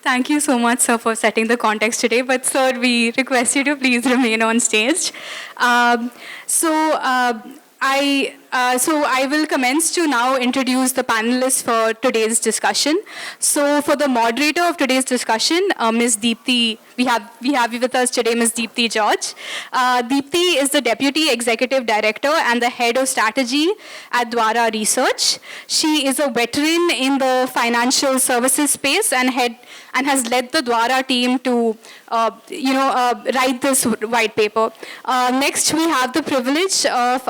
Thank you so much, sir, for setting the context today. But, sir, we request you to please remain on stage. Um, so, I will commence to now introduce the panelists for today's discussion. So, for the moderator of today's discussion, Ms. Deepthi, we have with us today Ms. Deepthi George. Deepthi is the Deputy Executive Director and the Head of Strategy at Dwara Research. She is a veteran in the financial services space and has led the Dwara team to write this white paper. Next, we have the privilege of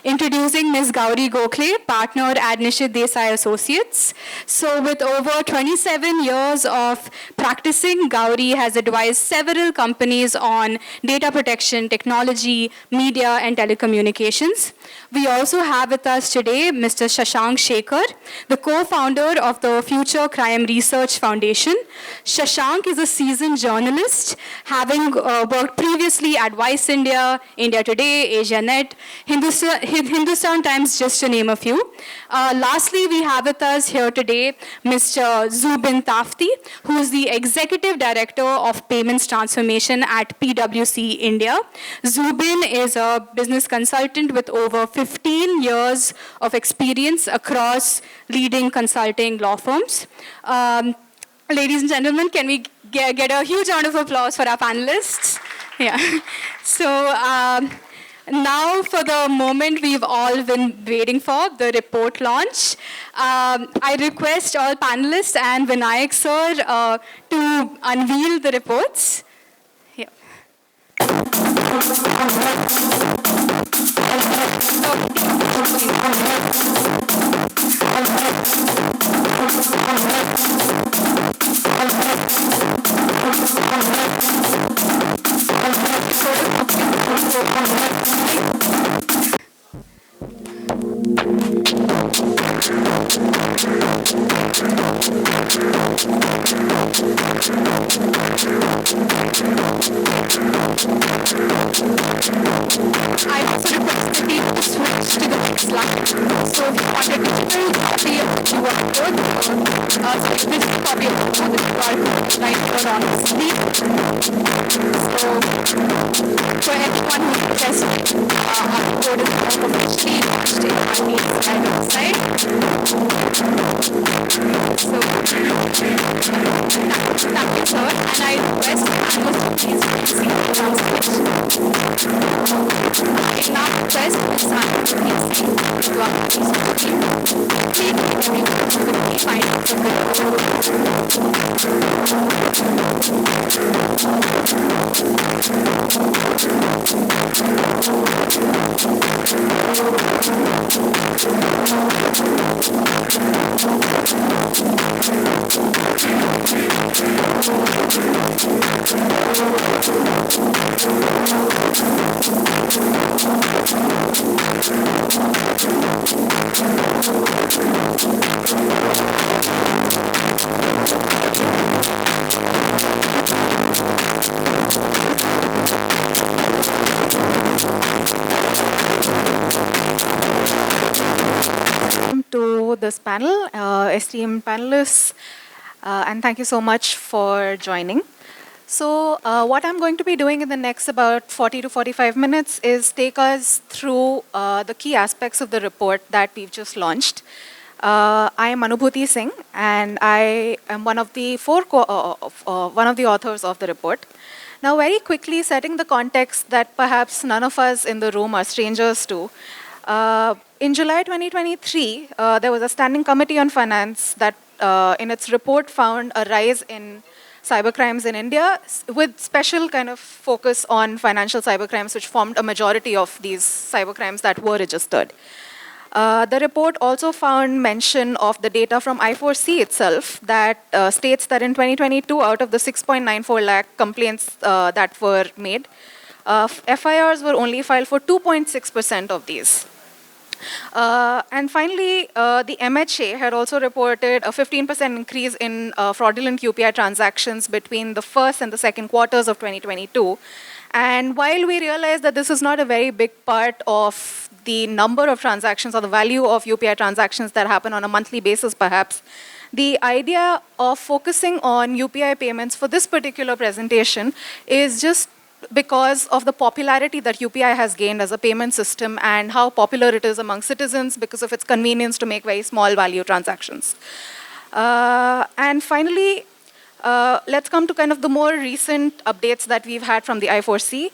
introducing Ms. Gauri Gokhale, partner at Nishit Desai Associates. So with over 27 years of practicing, Gauri has advised several companies on data protection, technology, media, and telecommunications. We also have with us today Mr. Shashank Shekhar, the co-founder of the Future Crime Research Foundation. Shashank is a seasoned journalist, having worked previously at Vice India, India Today, AsiaNet, Hindustan Times, just to name a few. Lastly, we have with us here today Mr. Zubin Tafti, who is the Executive Director of Payments Transformation at PwC India. Zubin is a business consultant with over 15 years of experience across leading consulting law firms. Ladies and gentlemen, can we get a huge round of applause for our panelists? Yeah. So now for the moment we've all been waiting for, the report launch. I request all panelists and Vinayak sir to unveil the reports. Yeah. I also request the team to switch to the next slide. So if you want a digital copy of the QR code, so this copy of the QR code right here on the screen. So for anyone who is interested, our code is now officially launched in our main slide on the side. So thank you, sir. And I request the panelists to please see the transcript. I now request Ms. Sanu to please see to our research team. Please give everyone to the key findings of to this panel, esteemed panelists, and thank you so much for joining. So what I'm going to be doing in the next about 40 to 45 minutes is take us through the key aspects of the report that we've just launched. I am Anubhuti Singh, and I am one of the authors of the report. Now, very quickly, setting the context that perhaps none of us in the room are strangers to. In July 2023, there was a standing committee on finance that in its report found a rise in cybercrimes in India with special kind of focus on financial cybercrimes, which formed a majority of these cybercrimes that were registered. The report also found mention of the data from I4C itself that states that in 2022, out of the 6.94 lakh complaints that were made, FIRs were only filed for 2.6% of these. And finally, the MHA had also reported a 15% increase in fraudulent UPI transactions between the first and the second quarters of 2022. And while we realize that this is not a very big part of the number of transactions or the value of UPI transactions that happen on a monthly basis, perhaps, The idea of focusing on UPI payments for this particular presentation is just because of the popularity that UPI has gained as a payment system and how popular it is among citizens because of its convenience to make very small value transactions. And finally, let's come to kind of the more recent updates that we've had from the I4C.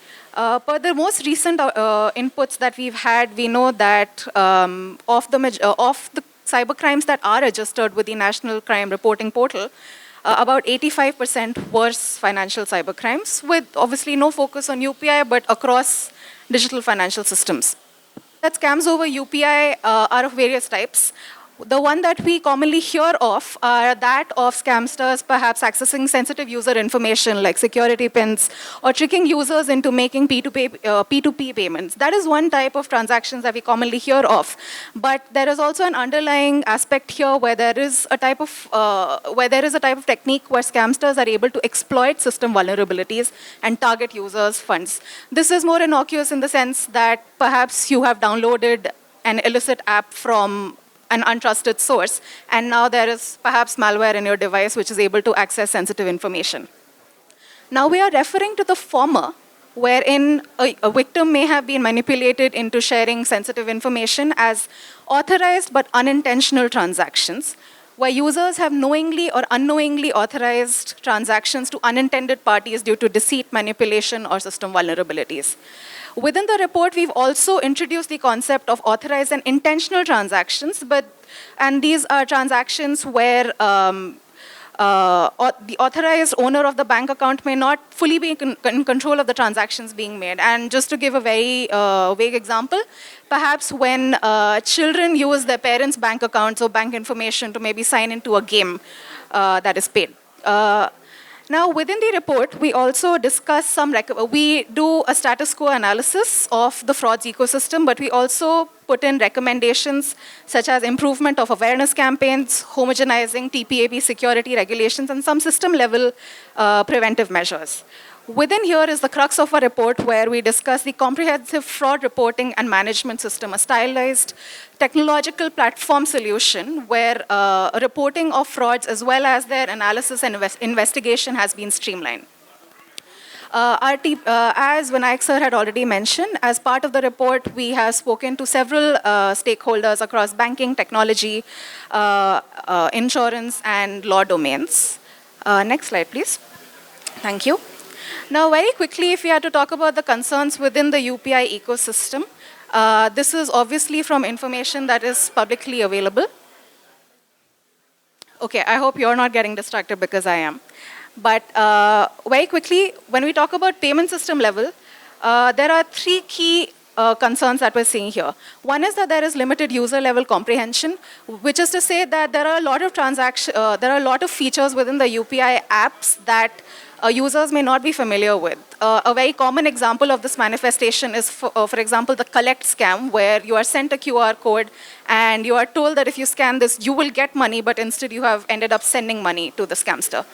Per the most recent inputs that we've had, we know that of the cybercrimes that are registered with the National Crime Reporting Portal, about 85% were financial cybercrimes, with obviously no focus on UPI, but across digital financial systems. That scams over UPI are of various types. The one that we commonly hear of are that of scamsters perhaps accessing sensitive user information like security pins or tricking users into making P2P payments. That is one type of transactions that we commonly hear of. But there is also an underlying aspect here where there is a type of technique where scamsters are able to exploit system vulnerabilities and target users' funds. This is more innocuous in the sense that perhaps you have downloaded an illicit app from an untrusted source, and now there is perhaps malware in your device which is able to access sensitive information. Now we are referring to the former, wherein a victim may have been manipulated into sharing sensitive information as authorized but unintentional transactions, where users have knowingly or unknowingly authorized transactions to unintended parties due to deceit, manipulation, or system vulnerabilities. Within the report, we've also introduced the concept of authorized and intentional transactions, and these are transactions where the authorized owner of the bank account may not fully be in control of the transactions being made. And just to give a very vague example, perhaps when children use their parents' bank accounts or bank information to maybe sign into a game that is paid. Now, within the report, we also discuss we do a status quo analysis of the frauds ecosystem, but we also put in recommendations such as improvement of awareness campaigns, homogenizing TPAP security regulations, and some system-level preventive measures. Within here is the crux of our report where we discuss the comprehensive fraud reporting and management system, a stylized technological platform solution where reporting of frauds as well as their analysis and investigation has been streamlined. As Vinayak sir had already mentioned, as part of the report, we have spoken to several stakeholders across banking, technology, insurance, and law domains. Next slide, please. Thank you. Now, very quickly, if we had to talk about the concerns within the UPI ecosystem, this is obviously from information that is publicly available. Okay, I hope you're not getting distracted because I am. But very quickly, when we talk about payment system level, there are three key concerns that we're seeing here. One is that there is limited user level comprehension, which is to say that there are a lot of features within the UPI apps that users may not be familiar with. A very common example of this manifestation is, for example, the collect scam, where you are sent a QR code and you are told that if you scan this, you will get money, but instead you have ended up sending money to the scamster.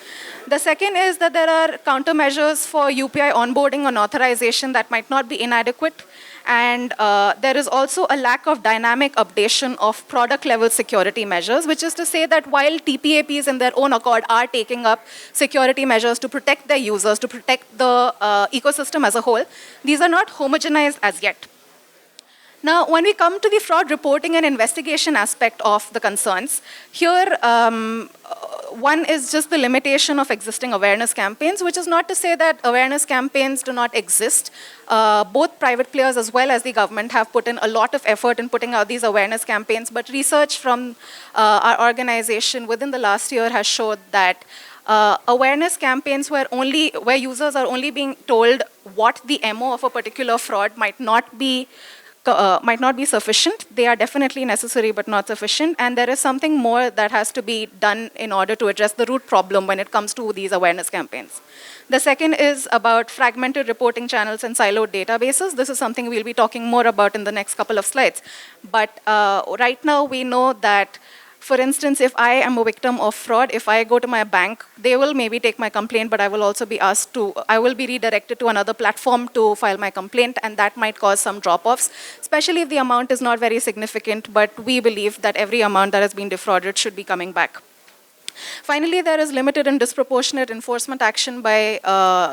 The second is that there are countermeasures for UPI onboarding and authorization that might not be inadequate. And there is also a lack of dynamic updation of product-level security measures, which is to say that while TPAPs in their own accord are taking up security measures to protect their users, to protect the ecosystem as a whole, these are not homogenized as yet. Now, when we come to the fraud reporting and investigation aspect of the concerns, here one is just the limitation of existing awareness campaigns, which is not to say that awareness campaigns do not exist. Both private players as well as the government have put in a lot of effort in putting out these awareness campaigns, but research from our organization within the last year has showed that awareness campaigns where users are only being told what the MO of a particular fraud might not be sufficient. They are definitely necessary but not sufficient, and there is something more that has to be done in order to address the root problem when it comes to these awareness campaigns. The second is about fragmented reporting channels and siloed databases. This is something we'll be talking more about in the next couple of slides. But right now we know that, for instance, if I am a victim of fraud, if I go to my bank, they will maybe take my complaint, but I will also be I will be redirected to another platform to file my complaint, and that might cause some drop-offs, especially if the amount is not very significant, but we believe that every amount that has been defrauded should be coming back. Finally, there is limited and disproportionate enforcement action by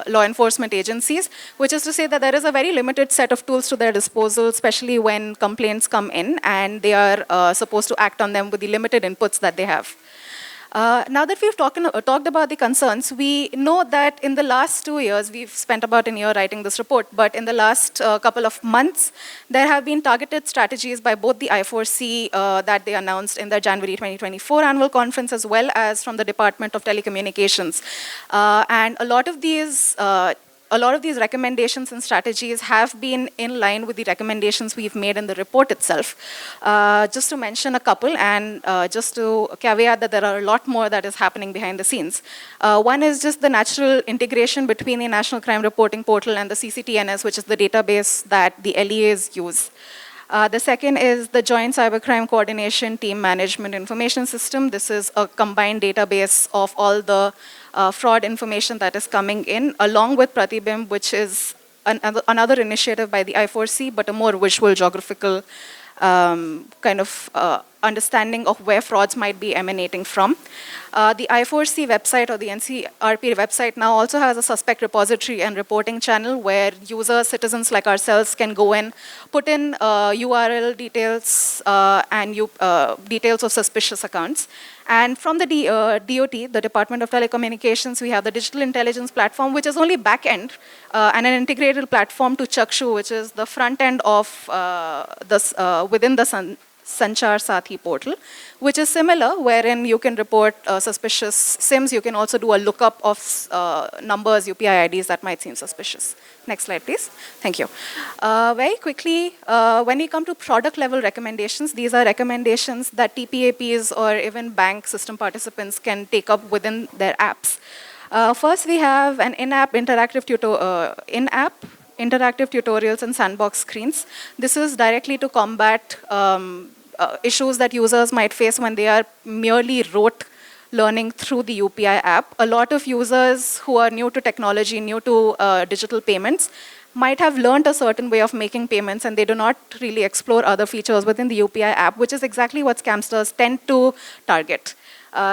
law enforcement agencies, which is to say that there is a very limited set of tools to their disposal, especially when complaints come in and they are supposed to act on them with the limited inputs that they have. Now that we've talked about the concerns, we know that in the last 2 years, we've spent about a year writing this report, but in the last couple of months, there have been targeted strategies by both the I4C that they announced in their January 2024 annual conference, as well as from the Department of Telecommunications. And a lot of these recommendations and strategies have been in line with the recommendations we've made in the report itself. Just to mention a couple, and just to caveat that there are a lot more that is happening behind the scenes. One is just the natural integration between the National Crime Reporting Portal and the CCTNS, which is the database that the LEAs use. The second is the Joint Cybercrime Coordination Team Management Information System. This is a combined database of all the fraud information that is coming in, along with Pratibimb, which is another initiative by the I4C, but a more visual, geographical kind of understanding of where frauds might be emanating from. The I4C website or the NCRP website now also has a suspect repository and reporting channel where users, citizens like ourselves can go in, put in URL details and details of suspicious accounts. And from the DOT, the Department of Telecommunications, we have the Digital Intelligence Platform, which is only back-end and an integrated platform to Chakshu, which is the front end of within the Sanchar Sathi portal, which is similar, wherein you can report suspicious SIMs. You can also do a lookup of numbers, UPI IDs that might seem suspicious. Next slide, please. Thank you. Very quickly, when we come to product level recommendations, these are recommendations that TPAPs or even bank system participants can take up within their apps. First, we have an in-app interactive tutorials and sandbox screens. This is directly to combat issues that users might face when they are merely rote learning through the UPI app. A lot of users who are new to technology, new to digital payments, might have learned a certain way of making payments and they do not really explore other features within the UPI app, which is exactly what scamsters tend to target.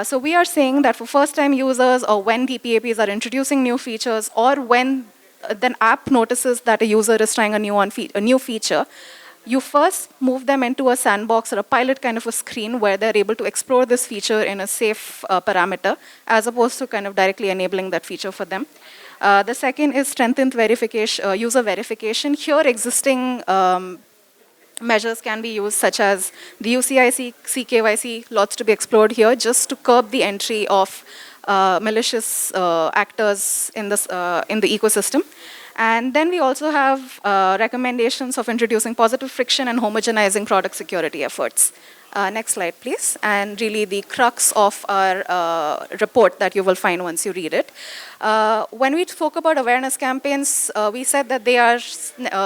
So we are saying that for first-time users or when TPAPs are introducing new features or when the app notices that a user is trying a new feature, you first move them into a sandbox or a pilot kind of a screen where they're able to explore this feature in a safe parameter, as opposed to kind of directly enabling that feature for them. The second is strengthened verification, user verification. Here, existing measures can be used, such as the UCIC, CKYC, lots to be explored here, just to curb the entry of malicious actors in the ecosystem. And then we also have recommendations of introducing positive friction and homogenizing product security efforts. Next slide, please. And really the crux of our report that you will find once you read it. When we spoke about awareness campaigns, we said that they are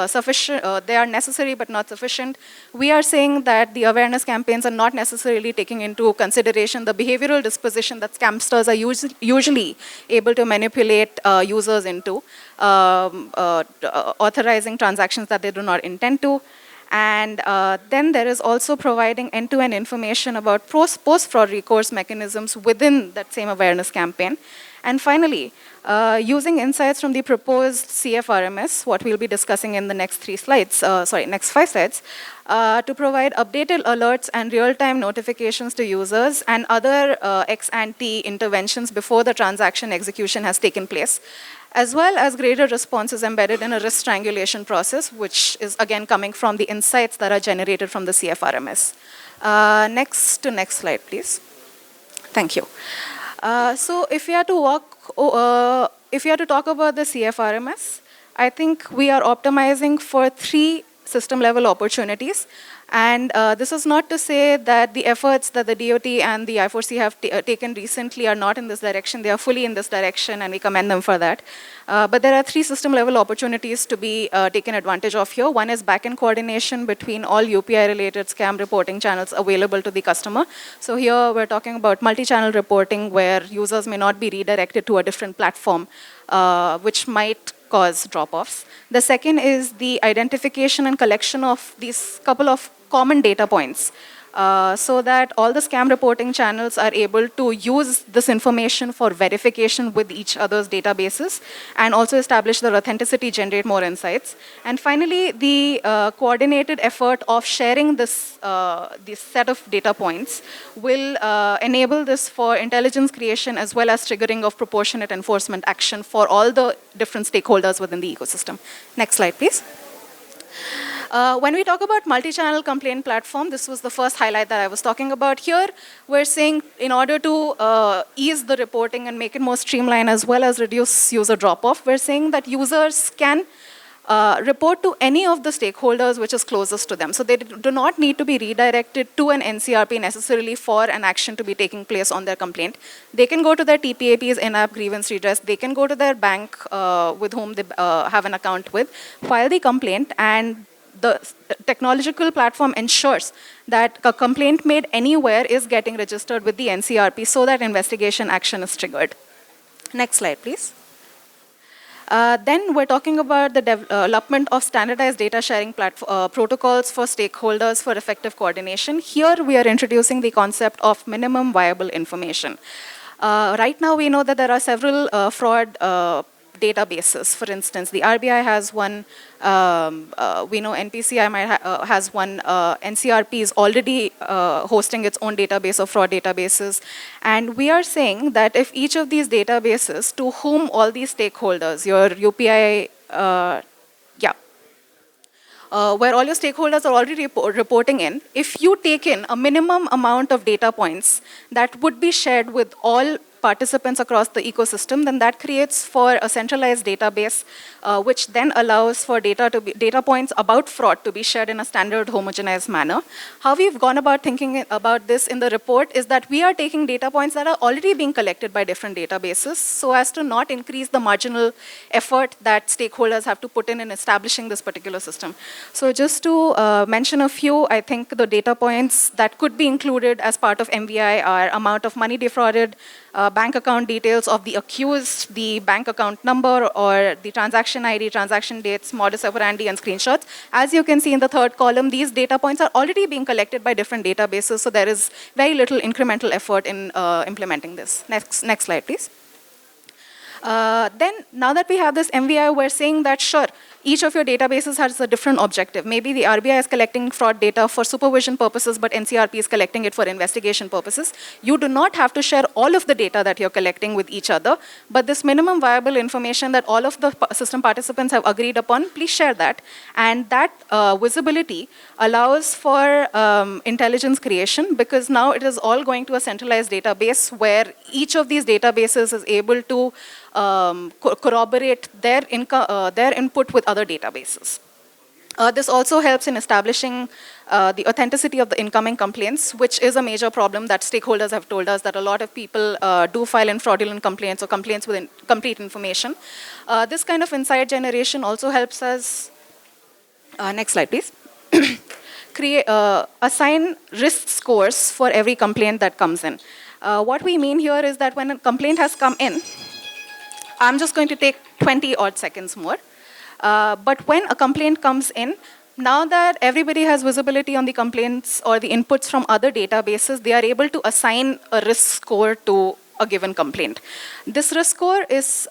sufficient, they are necessary but not sufficient. We are saying that the awareness campaigns are not necessarily taking into consideration the behavioral disposition that scamsters are usually able to manipulate users into, authorizing transactions that they do not intend to. And then there is also providing end-to-end information about post-fraud recourse mechanisms within that same awareness campaign. And finally, using insights from the proposed CFRMS, what we'll be discussing in the next next 5 slides, to provide updated alerts and real-time notifications to users and other ex-ante interventions before the transaction execution has taken place, as well as greater responses embedded in a risk triangulation process, which is again coming from the insights that are generated from the CFRMS. Next slide, please. Thank you. So if we are to talk about the CFRMS, I think we are optimizing for 3 system-level opportunities. And this is not to say that the efforts that the DOT and the I4C have taken recently are not in this direction. They are fully in this direction, and we commend them for that. But there are 3 system-level opportunities to be taken advantage of here. One is back-end coordination between all UPI-related scam reporting channels available to the customer. So here we're talking about multi-channel reporting where users may not be redirected to a different platform, which might cause drop-offs. The second is the identification and collection of these couple of common data points so that all the scam reporting channels are able to use this information for verification with each other's databases and also establish their authenticity, generate more insights. And finally, the coordinated effort of sharing this set of data points will enable this for intelligence creation as well as triggering of proportionate enforcement action for all the different stakeholders within the ecosystem. Next slide, please. When we talk about multi-channel complaint platform, this was the first highlight that I was talking about here. We're saying in order to ease the reporting and make it more streamlined as well as reduce user drop-off, we're saying that users can report to any of the stakeholders which is closest to them. So they do not need to be redirected to an NCRP necessarily for an action to be taking place on their complaint. They can go to their TPAP's in-app grievance redress. They can go to their bank with whom they have an account with, file the complaint, and the technological platform ensures that a complaint made anywhere is getting registered with the NCRP so that investigation action is triggered. Next slide, please. Then we're talking about the development of standardized data sharing protocols for stakeholders for effective coordination. Here we are introducing the concept of minimum viable information. Right now we know that there are several fraud databases. For instance, the RBI has one, we know NPCI has one, NCRP is already hosting its own database of fraud databases. And we are saying that if each of these databases to whom all these stakeholders, your UPI, where all your stakeholders are already reporting in, if you take in a minimum amount of data points that would be shared with all participants across the ecosystem, then that creates for a centralized database, which then allows for data points about fraud to be shared in a standard homogenized manner. How we've gone about thinking about this in the report is that we are taking data points that are already being collected by different databases so as to not increase the marginal effort that stakeholders have to put in establishing this particular system. So just to mention a few, I think the data points that could be included as part of MVI are amount of money defrauded, bank account details of the accused, the bank account number or the transaction ID, transaction dates, modus operandi, and screenshots. As you can see in the third column, these data points are already being collected by different databases, so there is very little incremental effort in implementing this. Next slide, please. Then, now that we have this MVI, we're saying that, sure, each of your databases has a different objective. Maybe the RBI is collecting fraud data for supervision purposes, but NCRP is collecting it for investigation purposes. You do not have to share all of the data that you're collecting with each other, but this minimum viable information that all of the system participants have agreed upon, please share that. And that visibility allows for intelligence creation, because now it is all going to a centralized database where each of these databases is able to corroborate their input with other databases. This also helps in establishing the authenticity of the incoming complaints, which is a major problem that stakeholders have told us that a lot of people do file in fraudulent complaints or complaints with incomplete information. This kind of insight generation also helps us, next slide please, assign risk scores for every complaint that comes in. What we mean here is that when a complaint has come in, I'm just going to take 20 odd seconds more. But when a complaint comes in, now that everybody has visibility on the complaints or the inputs from other databases, they are able to assign a risk score to a given complaint. This risk score is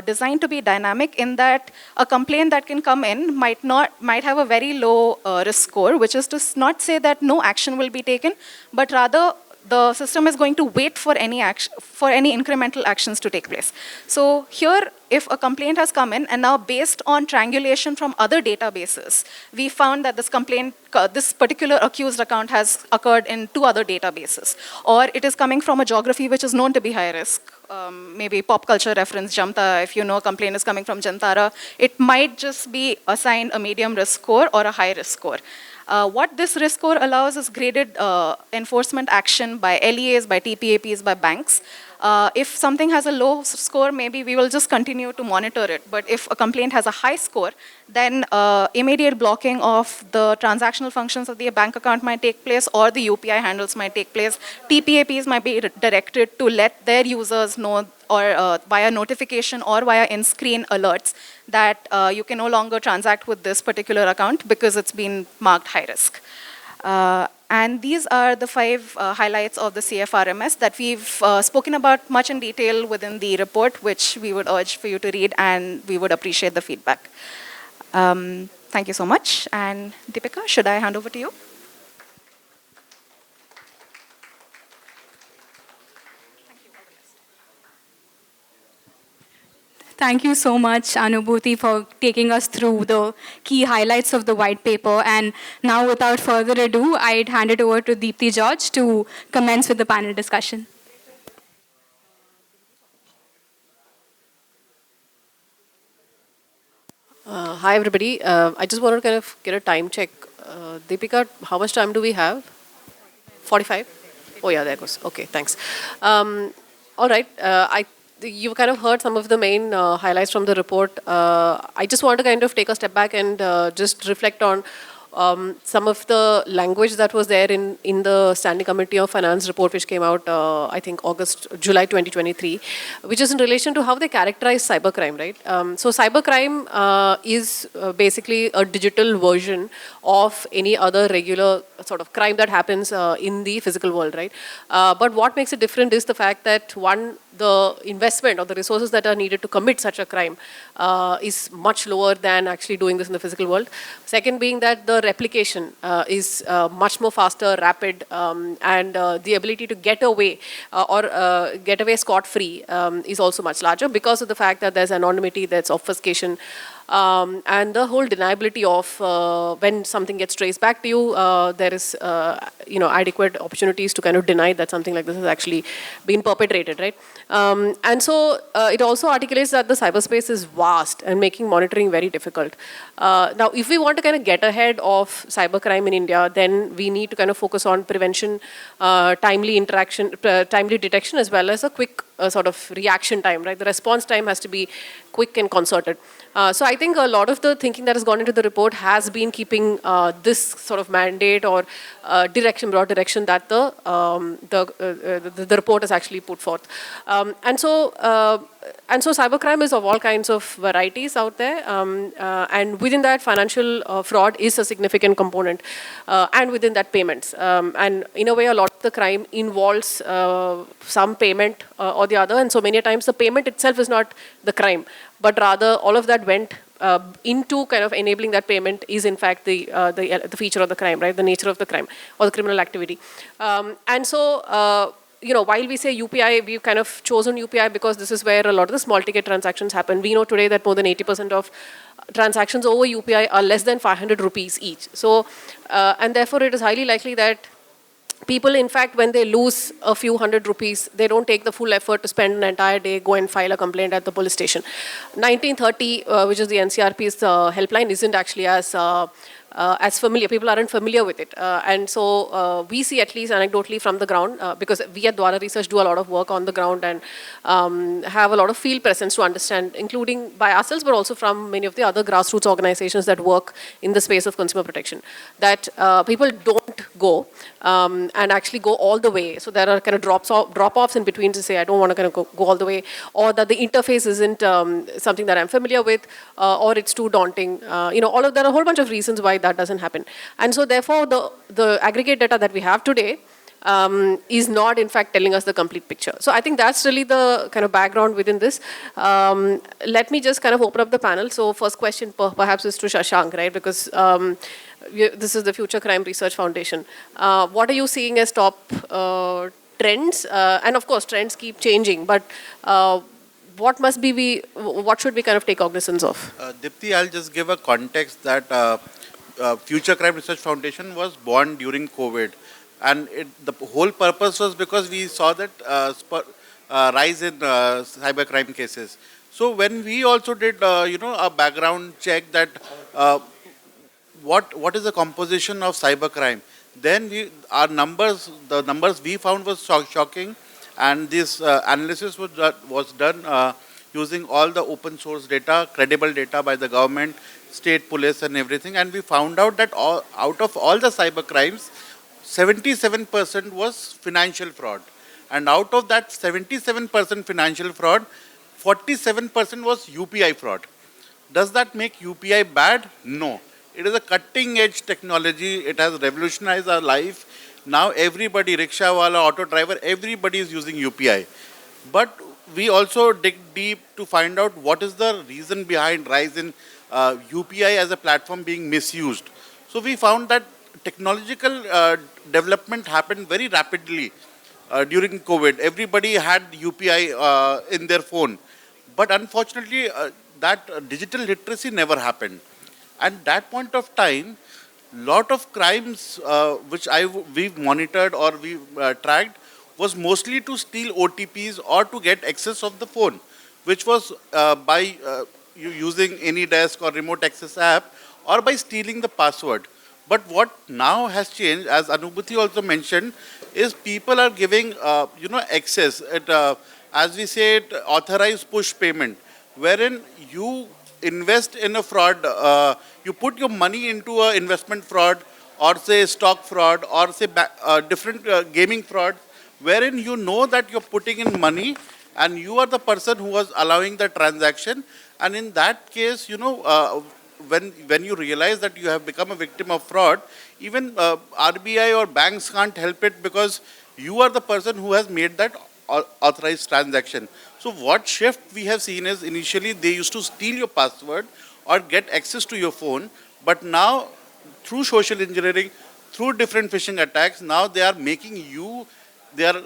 designed to be dynamic in that a complaint that can come in might have a very low risk score, which is to not say that no action will be taken, but rather the system is going to wait for any incremental actions to take place. So here, if a complaint has come in, and now based on triangulation from other databases, we found that this particular accused account has occurred in 2 other databases, or it is coming from a geography which is known to be high risk. Maybe pop culture reference, Jamta, if you know a complaint is coming from Jantara, it might just be assigned a medium risk score or a high risk score. What this risk score allows is graded enforcement action by LEAs, by TPAPs, by banks. If something has a low score, maybe we will just continue to monitor it. But if a complaint has a high score, then immediate blocking of the transactional functions of the bank account might take place, or the UPI handles might take place. TPAPs might be directed to let their users know, or via notification or via in-screen alerts, that you can no longer transact with this particular account because it's been marked high risk. And these are the 5 highlights of the CFRMS that we've spoken about much in detail within the report, which we would urge for you to read, and we would appreciate the feedback. Thank you so much. And Deepika, should I hand over to you? Thank you so much, Anubhuti, for taking us through the key highlights of the white paper. And now, without further ado, I'd hand it over to Deepthi George to commence with the panel discussion. Hi, everybody. I just wanted to kind of get a time check. Deepika, how much time do we have? 45? Oh, yeah, there goes. Okay, thanks. All right. You've kind of heard some of the main highlights from the report. I just want to kind of take a step back and just reflect on some of the language that was there in the Standing Committee of Finance report, which came out, I think, July 2023, which is in relation to how they characterize cybercrime, right? So cybercrime is basically a digital version of any other regular sort of crime that happens in the physical world, right? But what makes it different is the fact that, one, the investment or the resources that are needed to commit such a crime is much lower than actually doing this in the physical world. Second being that the replication is much more faster, rapid, and the ability to get away or get away scot-free is also much larger because of the fact that there's anonymity, there's obfuscation, and the whole deniability of when something gets traced back to you, there is adequate opportunities to kind of deny that something like this has actually been perpetrated, right? And so it also articulates that the cyberspace is vast and making monitoring very difficult. Now, if we want to kind of get ahead of cybercrime in India, then we need to kind of focus on prevention, timely interaction, timely detection, as well as a quick sort of reaction time, right? The response time has to be quick and concerted. So I think a lot of the thinking that has gone into the report has been keeping this sort of mandate or broad direction that the report has actually put forth. And so cybercrime is of all kinds of varieties out there, and within that, financial fraud is a significant component, and within that, payments. And in a way, a lot of the crime involves some payment or the other, and so many times the payment itself is not the crime, but rather all of that went into kind of enabling that payment is in fact the feature of the crime, right? The nature of the crime or the criminal activity. And so, while we say UPI, we've kind of chosen UPI because this is where a lot of the small ticket transactions happen. We know today that more than 80% of transactions over UPI are less than 500 rupees each. So, and therefore it is highly likely that people, in fact, when they lose a few hundred rupees, they don't take the full effort to spend an entire day, go and file a complaint at the police station. 1930, which is the NCRP's helpline, isn't actually as familiar. People aren't familiar with it. And so we see, at least anecdotally from the ground, because we at Dwara Research do a lot of work on the ground and have a lot of field presence to understand, including by ourselves, but also from many of the other grassroots organizations that work in the space of consumer protection, that people don't go and actually go all the way. So there are kind of drop-offs in between to say, I don't want to kind of go all the way, or that the interface isn't something that I'm familiar with, or it's too daunting. All of there are a whole bunch of reasons why that doesn't happen. And so therefore, the aggregate data that we have today is not, in fact, telling us the complete picture. So I think that's really the kind of background within this. Let me just kind of open up the panel. So first question perhaps is to Shashank, right? Because this is the Future Crime Research Foundation. What are you seeing as top trends? And of course, trends keep changing, but what should we kind of take cognizance of? Dipti, I'll just give a context that Future Crime Research Foundation was born during COVID. And the whole purpose was because we saw that rise in cybercrime cases. So when we also did, a background check that what is the composition of cybercrime, then the numbers we found was shocking, and this analysis was done using all the open source data, credible data by the government, state police, and everything, and we found out that out of all the cybercrimes, 77% was financial fraud. And out of that 77% financial fraud, 47% was UPI fraud. Does that make UPI bad? No. It is a cutting edge technology. It has revolutionized our life. Now everybody, rickshaw wala, auto driver, everybody is using UPI. But we also dig deep to find out what is the reason behind rise in UPI as a platform being misused. So we found that technological development happened very rapidly during COVID. Everybody had UPI in their phone. But unfortunately, that digital literacy never happened. And that point of time, lot of crimes which we've monitored or we tracked was mostly to steal OTPs or to get access of the phone, which was by using any desk or remote access app or by stealing the password. But what now has changed, as Anubhuti also mentioned, is people are giving access. As we say, it authorized push payment, wherein you invest in a fraud, you put your money into a investment fraud or say stock fraud or say different gaming fraud, wherein you know that you're putting in money and you are the person who was allowing the transaction. And in that case, when you realize that you have become a victim of fraud, even RBI or banks can't help it because you are the person who has made that authorized transaction. So what shift we have seen is initially they used to steal your password or get access to your phone, but now through social engineering, through different phishing attacks, now they are making you, they are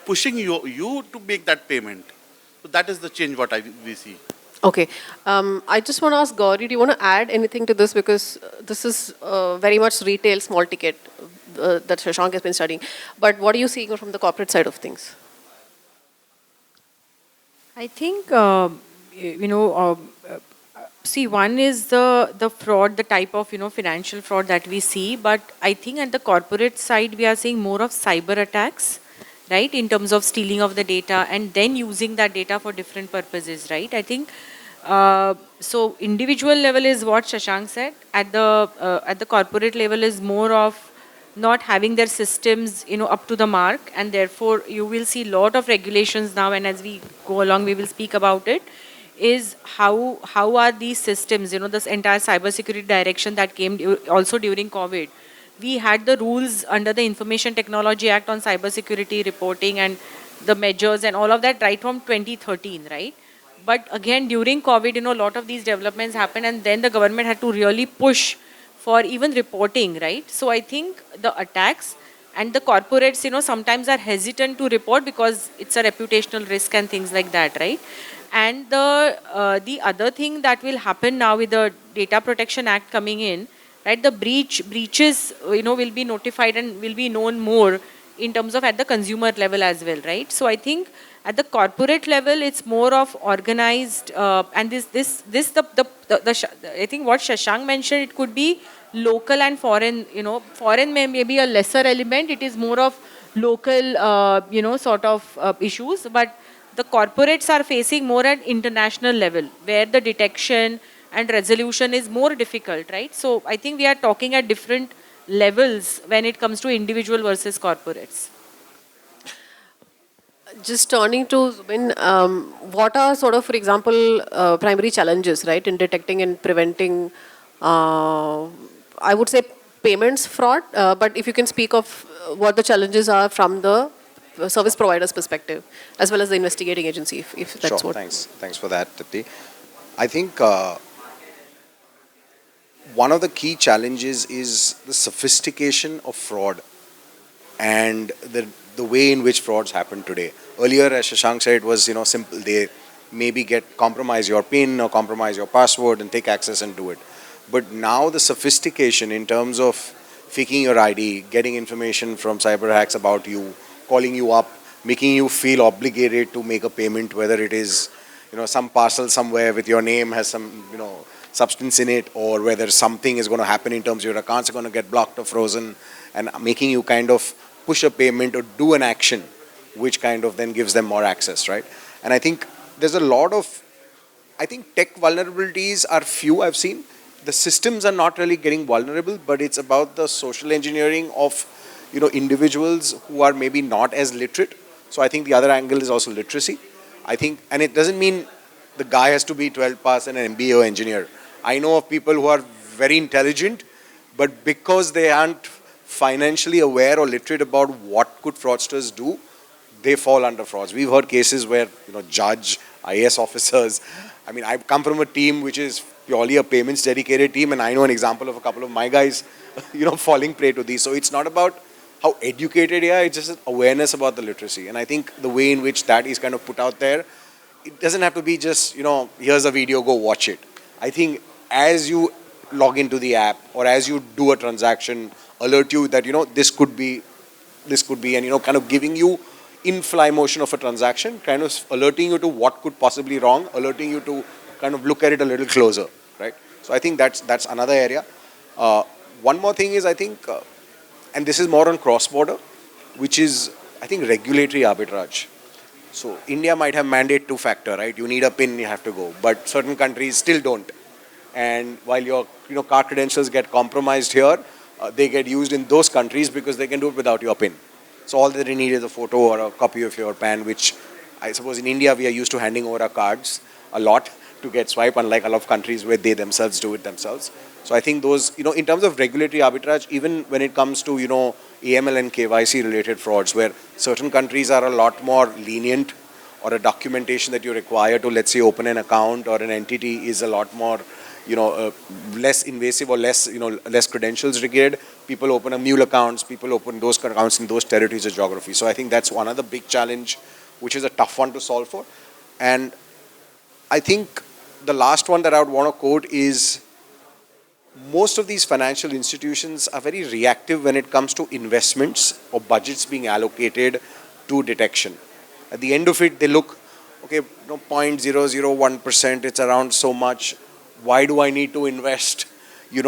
pushing you to make that payment. So that is the change what we see. Okay. I just want to ask Gauri, do you want to add anything to this? Because this is very much retail, small ticket that Shashank has been studying. But what are you seeing from the corporate side of things? I think, see, one is the fraud, the type of, financial fraud that we see. But I think at the corporate side, we are seeing more of cyber attacks, right, in terms of stealing of the data and then using that data for different purposes, right? I think, so individual level is what Shashank said. At the corporate level is more of not having their systems, up to the mark, and therefore you will see a lot of regulations now, and as we go along, we will speak about it, is how are these systems, this entire cybersecurity direction that came also during COVID. We had the rules under the Information Technology Act on cybersecurity reporting and the measures and all of that right from 2013, right? But again, during COVID, a lot of these developments happened, and then the government had to really push for even reporting, right? So I think the attacks and the corporates, sometimes are hesitant to report because it's a reputational risk and things like that, right? And the other thing that will happen now with the Data Protection Act coming in, right? The breaches, will be notified and will be known more in terms of at the consumer level as well, right? So I think at the corporate level, it's more of organized, and I think what Shashank mentioned, it could be local and foreign. Foreign may be a lesser element. It is more of local, sort of issues. But the corporates are facing more at international level, where the detection and resolution is more difficult, right? So I think we are talking at different levels when it comes to individual versus corporates. Just turning to Zubin, what are sort of, for example, primary challenges, right, in detecting and preventing, I would say, payments fraud, but if you can speak of what the challenges are from the service provider's perspective, as well as the investigating agency, if that's sure, what. Thanks for that, Dipti. I think one of the key challenges is the sophistication of fraud and the way in which frauds happen today. Earlier, as Shashank said, it was simple. They maybe compromise your PIN or compromise your password and take access and do it. But now the sophistication in terms of faking your ID, getting information from cyber hacks about you, calling you up, making you feel obligated to make a payment, whether it is some parcel somewhere with your name has some substance in it, or whether something is going to happen in terms of your accounts are going to get blocked or frozen, and making you kind of push a payment or do an action which kind of then gives them more access, right? And I think there's a lot of, tech vulnerabilities are few I've seen. The systems are not really getting vulnerable, but it's about the social engineering of individuals who are maybe not as literate. So I think the other angle is also literacy. I think, and it doesn't mean the guy has to be 12 pass and an MBA or engineer. I know of people who are very intelligent, but because they aren't financially aware or literate about what could fraudsters do, they fall under frauds. We've heard cases where, judge, IAS officers. I mean, I've come from a team which is purely a payments dedicated team, and I know an example of a couple of my guys, falling prey to these. So it's not about how educated they are, it's just awareness about the literacy. And I think the way in which that is kind of put out there, it doesn't have to be just, here's a video, go watch it. I think as you log into the app or as you do a transaction, alert you that, this could be, and, kind of giving you in fly motion of a transaction, kind of alerting you to what could possibly wrong, alerting you to kind of look at it a little closer, right? So I think that's another area. One more thing is, I think, and this is more on cross-border, which is, I think, regulatory arbitrage. So India might have mandate two-factor, right? You need a PIN, you have to go. But certain countries still don't. And while your car credentials get compromised here, they get used in those countries because they can do it without your PIN. So all that they need is a photo or a copy of your PAN, which I suppose in India we are used to handing over our cards a lot to get swiped, unlike a lot of countries where they themselves do it themselves. So I think those, in terms of regulatory arbitrage, even when it comes to, AML and KYC related frauds, where certain countries are a lot more lenient, or a documentation that you require to, let's say, open an account or an entity is a lot more, less invasive or less, less credentials required. People open a mule accounts, people open those accounts in those territories of geography. So I think that's one other big challenge, which is a tough one to solve for. And I think the last one that I would want to quote is, most of these financial institutions are very reactive when it comes to investments or budgets being allocated to detection. At the end of it, they look, okay, 0.001%, it's around so much. Why do I need to invest,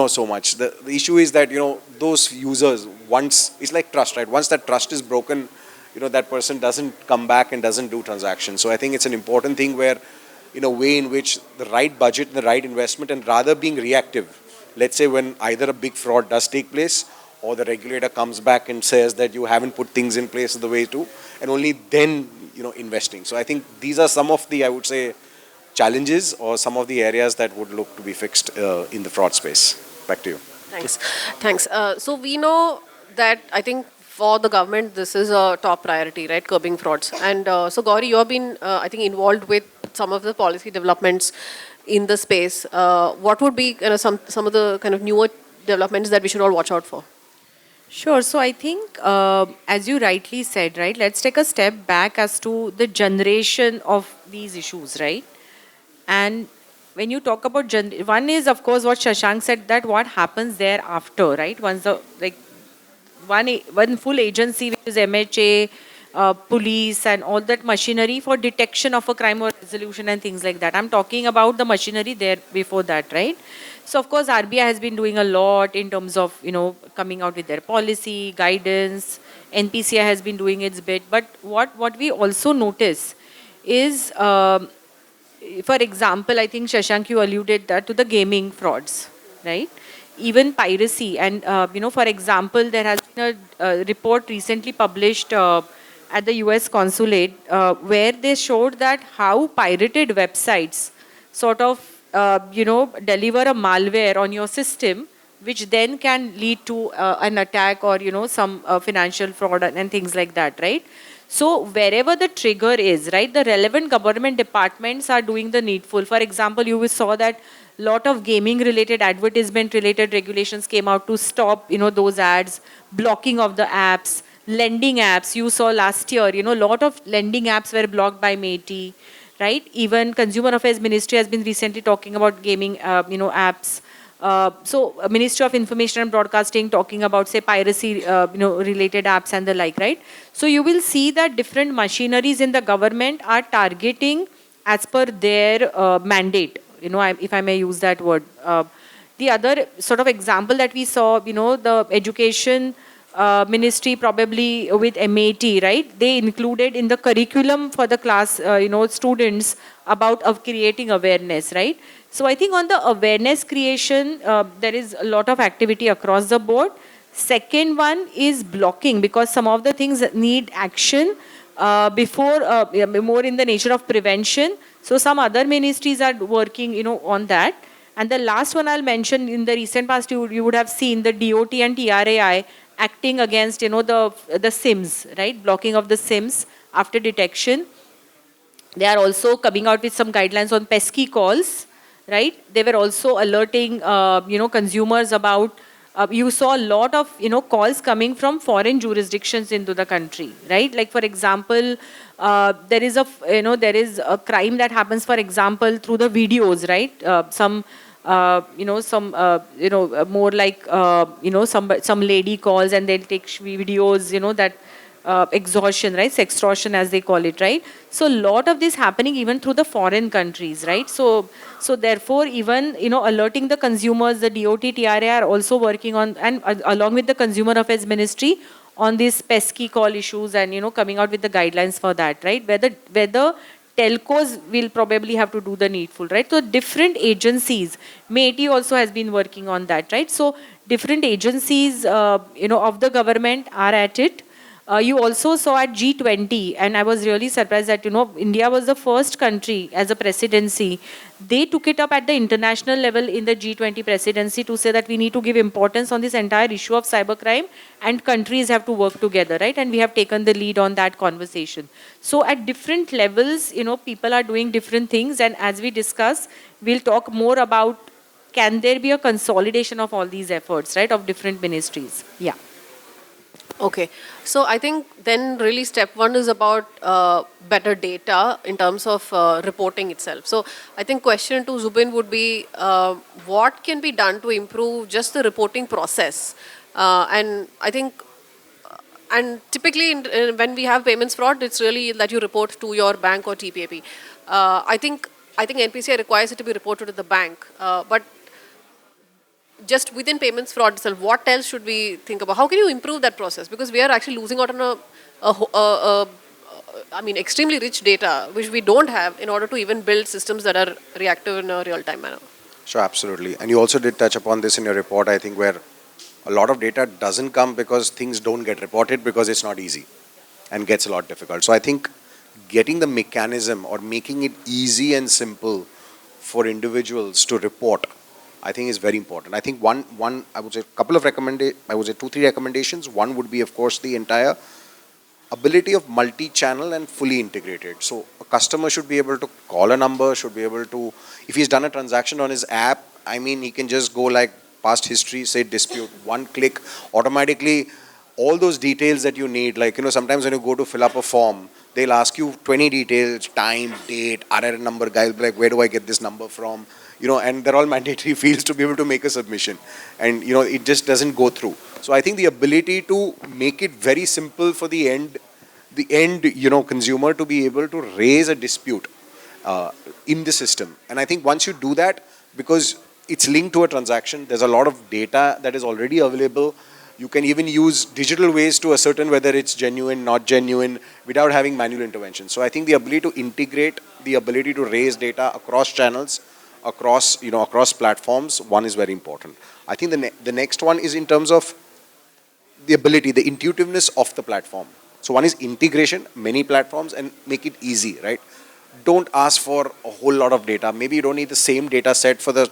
so much? The issue is that, those users, once, it's like trust, right? Once that trust is broken, that person doesn't come back and doesn't do transactions. So I think it's an important thing where, in a way in which the right budget and the right investment, and rather being reactive, let's say when either a big fraud does take place or the regulator comes back and says that you haven't put things in place the way to, and only then, investing. So I think these are some of the, I would say, challenges or some of the areas that would look to be fixed in the fraud space. Back to you. Thanks. So we know that, I think, for the government, this is a top priority, right? Curbing frauds. And so Gauri, you have been, I think, involved with some of the policy developments in the space. What would be some of the kind of newer developments that we should all watch out for? Sure. So I think, as you rightly said, right, let's take a step back as to the generation of these issues, right? And when you talk about one is, of course, what Shashank said, that what happens thereafter, right? Once the, like, one full agency, which is MHA, police and all that machinery for detection of a crime or resolution and things like that. I'm talking about the machinery there before that, right? So of course RBI has been doing a lot in terms of, coming out with their policy, guidance. NPCI has been doing its bit. But what we also notice is, for example, I think Shashank, you alluded that to the gaming frauds, right? Even piracy. And, for example, there has been a report recently published at the US consulate where they showed that how pirated websites sort of, deliver a malware on your system, which then can lead to an attack or, some financial fraud and things like that, right? So wherever the trigger is, right, the relevant government departments are doing the needful. For example, you saw that lot of gaming related, advertisement related regulations came out to stop, those ads, blocking of the apps, lending apps. You saw last year, lot of lending apps were blocked by MeitY, right? Even Consumer Affairs Ministry has been recently talking about gaming, apps. So Ministry of Information and Broadcasting talking about, say, piracy, related apps and the like, right? So you will see that different machineries in the government are targeting as per their mandate, if I may use that word. The other sort of example that we saw, the education ministry probably with MeitY, right? They included in the curriculum for the class, students about creating awareness, right? So I think on the awareness creation, there is a lot of activity across the board. Second one is blocking, because some of the things need action before, more in the nature of prevention. So some other ministries are working, on that. And the last one I'll mention, in the recent past, you would have seen the DOT and TRAI acting against, the SIMs, right? Blocking of the SIMs after detection. They are also coming out with some guidelines on pesky calls, right? They were also alerting, consumers about. You saw a lot of, calls coming from foreign jurisdictions into the country, right? Like, for example, there is a crime that happens, for example, through the videos, right? More like, some lady calls and they'll take videos, that extortion, right? Sextortion, as they call it, right? So a lot of this happening even through the foreign countries, right? So therefore, even, alerting the consumers, the DOT, TRA are also working on, and along with the Consumer Affairs Ministry, on these pesky call issues, and, coming out with the guidelines for that, right? Whether telcos will probably have to do the needful, right? So different agencies, MeitY also has been working on that, right? So different agencies, of the government are at it. You also saw at G20, and I was really surprised that, India was the first country as a presidency. They took it up at the international level in the G20 presidency to say that we need to give importance on this entire issue of cybercrime, and countries have to work together, right? And we have taken the lead on that conversation. So at different levels, people are doing different things, and as we discuss, we'll talk more about, can there be a consolidation of all these efforts, right, of different ministries? Yeah. Okay, so I think then really step one is about better data in terms of reporting itself. So I think question to Zubin would be, what can be done to improve just the reporting process? And I think, and typically when we have payments fraud, it's really that you report to your bank or TPAP. I think NPCI requires it to be reported to the bank, but just within payments fraud itself, what else should we think about? How can you improve that process? Because we are actually losing out on extremely rich data, which we don't have in order to even build systems that are reactive in a real-time manner. Sure, absolutely. And you also did touch upon this in your report, I think, where a lot of data doesn't come because things don't get reported because it's not easy and gets a lot difficult. So I think getting the mechanism or making it easy and simple for individuals to report, I think is very important. I think one I would say two, three recommendations. One would be, of course, the entire ability of multi-channel and fully integrated. So a customer should be able to call a number, should be able to, if he's done a transaction on his app, he can just go like past history, say dispute, one click, automatically all those details that you need. Like, sometimes when you go to fill up a form, they'll ask you 20 details, time, date, RR number, guy will be like, where do I get this number from? And they're all mandatory fields to be able to make a submission. And, it just doesn't go through. So I think the ability to make it very simple for the end, consumer to be able to raise a dispute in the system. And I think once you do that, because it's linked to a transaction, there's a lot of data that is already available. You can even use digital ways to ascertain whether it's genuine, not genuine, without having manual intervention. So I think the ability to integrate, the ability to raise data across channels, across platforms, one is very important. I think the next one is in terms of the ability, the intuitiveness of the platform. So one is integration, many platforms, and make it easy, right? Don't ask for a whole lot of data. Maybe you don't need the same data set for the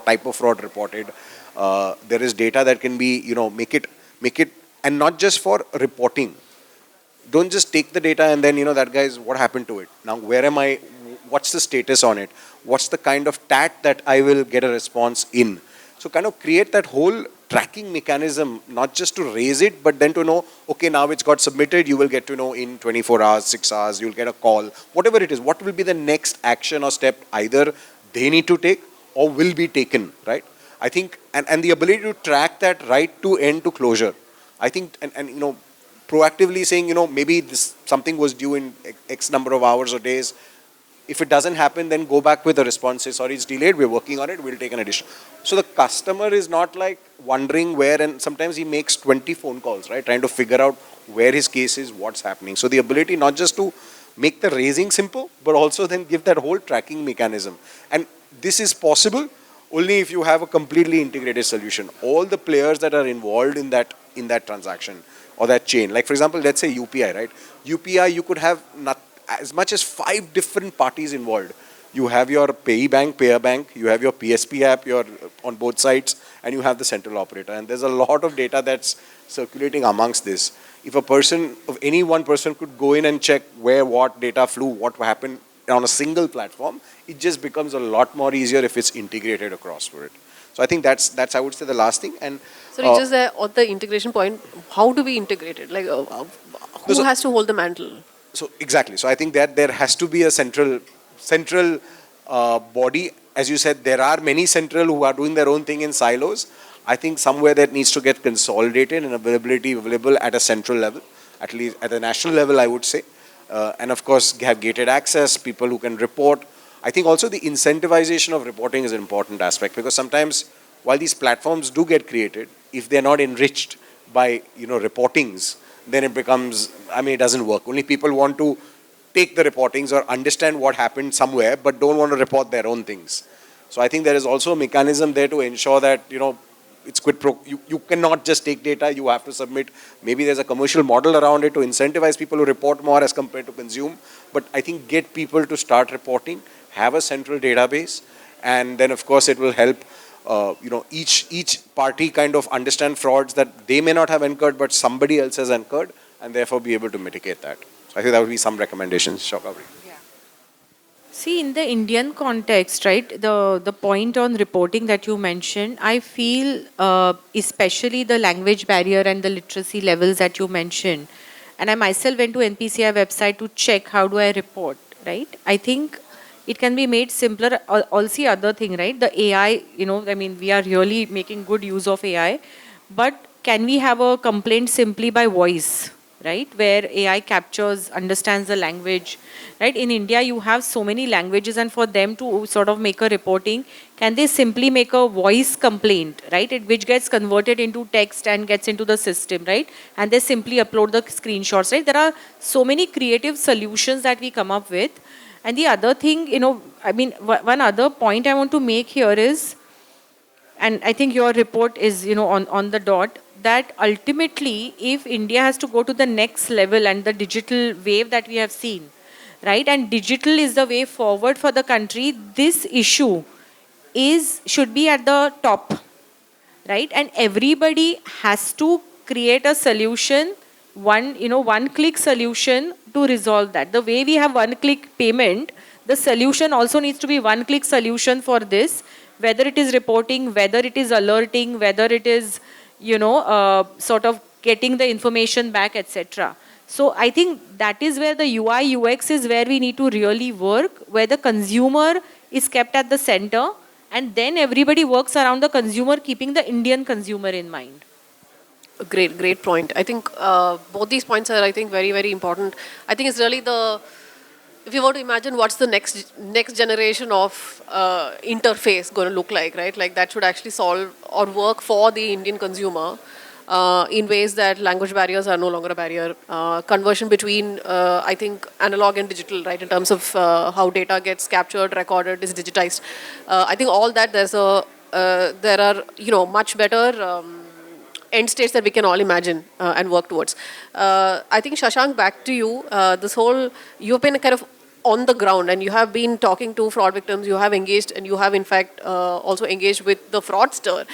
type of fraud reported. There is data that can be, make it, and not just for reporting. Don't just take the data and then, that guy's, what happened to it? Now, where am I? What's the status on it? What's the kind of TAT that I will get a response in? So kind of create that whole tracking mechanism, not just to raise it, but then to know, okay, now it's got submitted, you will get to know in 24 hours, 6 hours, you'll get a call, whatever it is, what will be the next action or step either they need to take or will be taken, right? I think, and the ability to track that right to end to closure. I think, and proactively saying, maybe something was due in X number of hours or days. If it doesn't happen, then go back with a response, say, sorry, it's delayed, we're working on it, we'll take an addition. So the customer is not like wondering where, and sometimes he makes 20 phone calls, right? Trying to figure out where his case is, what's happening. So the ability not just to make the raising simple, but also then give that whole tracking mechanism. And this is possible only if you have a completely integrated solution. All the players that are involved in that transaction or that chain, like for example, let's say UPI, right? UPI, you could have as much as 5 different parties involved. You have your pay bank, you have your PSP app, you're on both sides, and you have the central operator. And there's a lot of data that's circulating amongst this. If any one person could go in and check where what data flew, what happened on a single platform, it just becomes a lot more easier if it's integrated across for it. So I think that's I would say the last thing. And So just on the integration point, how do we integrate it? Like, who has to hold the mantle? So exactly. So I think that there has to be a central body. As you said, there are many central who are doing their own thing in silos. I think somewhere that needs to get consolidated and available at a central level, at least at a national level, I would say. And of course, have gated access, people who can report. I think also the incentivization of reporting is an important aspect, because sometimes while these platforms do get created, if they're not enriched by reportings, then it becomes, it doesn't work. Only people want to take the reportings or understand what happened somewhere, but don't want to report their own things. So I think there is also a mechanism there to ensure that, it's quid pro. You cannot just take data, you have to submit. Maybe there's a commercial model around it to incentivize people to report more as compared to consume. But I think get people to start reporting, have a central database, and then of course it will help each party kind of understand frauds that they may not have incurred, but somebody else has incurred, and therefore be able to mitigate that. So I think that would be some recommendations, Shaukavi. See, in the Indian context, right, the point on reporting that you mentioned, I feel especially the language barrier and the literacy levels that you mentioned, and I myself went to NPCI website to check how do I report, right? I think it can be made simpler. Also, other thing, right? The AI, we are really making good use of AI, but can we have a complaint simply by voice, right? Where AI captures, understands the language, right? In India, you have so many languages, and for them to sort of make a reporting, can they simply make a voice complaint, right? Which gets converted into text and gets into the system, right? And they simply upload the screenshots, right? There are so many creative solutions that we come up with. And the other thing, one other point I want to make here is, and I think your report is, on the dot, that ultimately, if India has to go to the next level and the digital wave that we have seen, right, and digital is the way forward for the country, this issue should be at the top, right? And everybody has to create a solution, one click solution to resolve that. The way we have one click payment, the solution also needs to be one click solution for this, whether it is reporting, whether it is alerting, whether it is, sort of getting the information back, etc. So I think that is where the UI UX is where we need to really work, where the consumer is kept at the center, and then everybody works around the consumer, keeping the Indian consumer in mind. Great point. I think both these points are, I think, very, very important. I think it's really if you want to imagine what's the next generation of interface going to look like, right? Like that should actually solve or work for the Indian consumer in ways that language barriers are no longer a barrier. Conversion between, I think, analog and digital, right? In terms of how data gets captured, recorded, is digitized. I think all that there are much better end states that we can all imagine and work towards. I think, Shashank, back to you. You've been kind of on the ground and you have been talking to fraud victims, you have engaged, and you have in fact also engaged with the fraudster.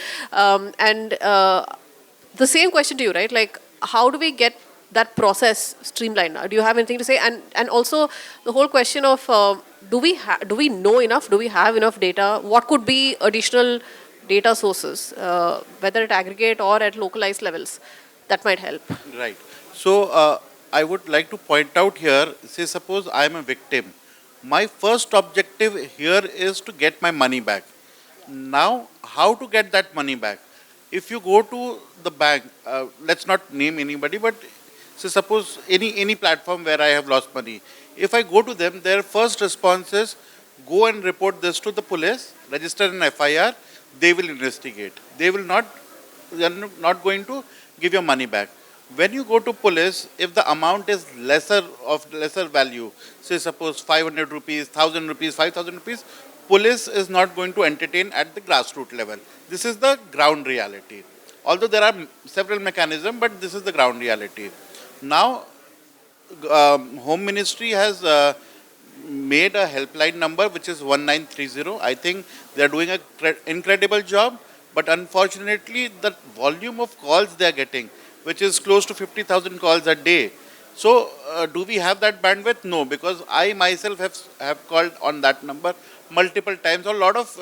The same question to you, right? Like, how do we get that process streamlined? Do you have anything to say? And also the whole question of do we know enough? Do we have enough data? What could be additional data sources, whether at aggregate or at localized levels, that might help? Right. So I would like to point out here, say suppose I am a victim. My first objective here is to get my money back. Now, how to get that money back? If you go to the bank, let's not name anybody, but say suppose any platform where I have lost money. If I go to them, their first response is, go and report this to the police, register an FIR, they will investigate. They are not going to give your money back. When you go to police, if the amount is lesser value, say suppose 500 rupees, 1000 rupees, 5000 rupees, police is not going to entertain at the grassroots level. This is the ground reality. Although there are several mechanisms, but this is the ground reality. Now, Home Ministry has made a helpline number which is 1930. I think they are doing an incredible job, but unfortunately the volume of calls they are getting, which is close to 50,000 calls a day. So do we have that bandwidth? No, because I myself have called on that number multiple times. A lot of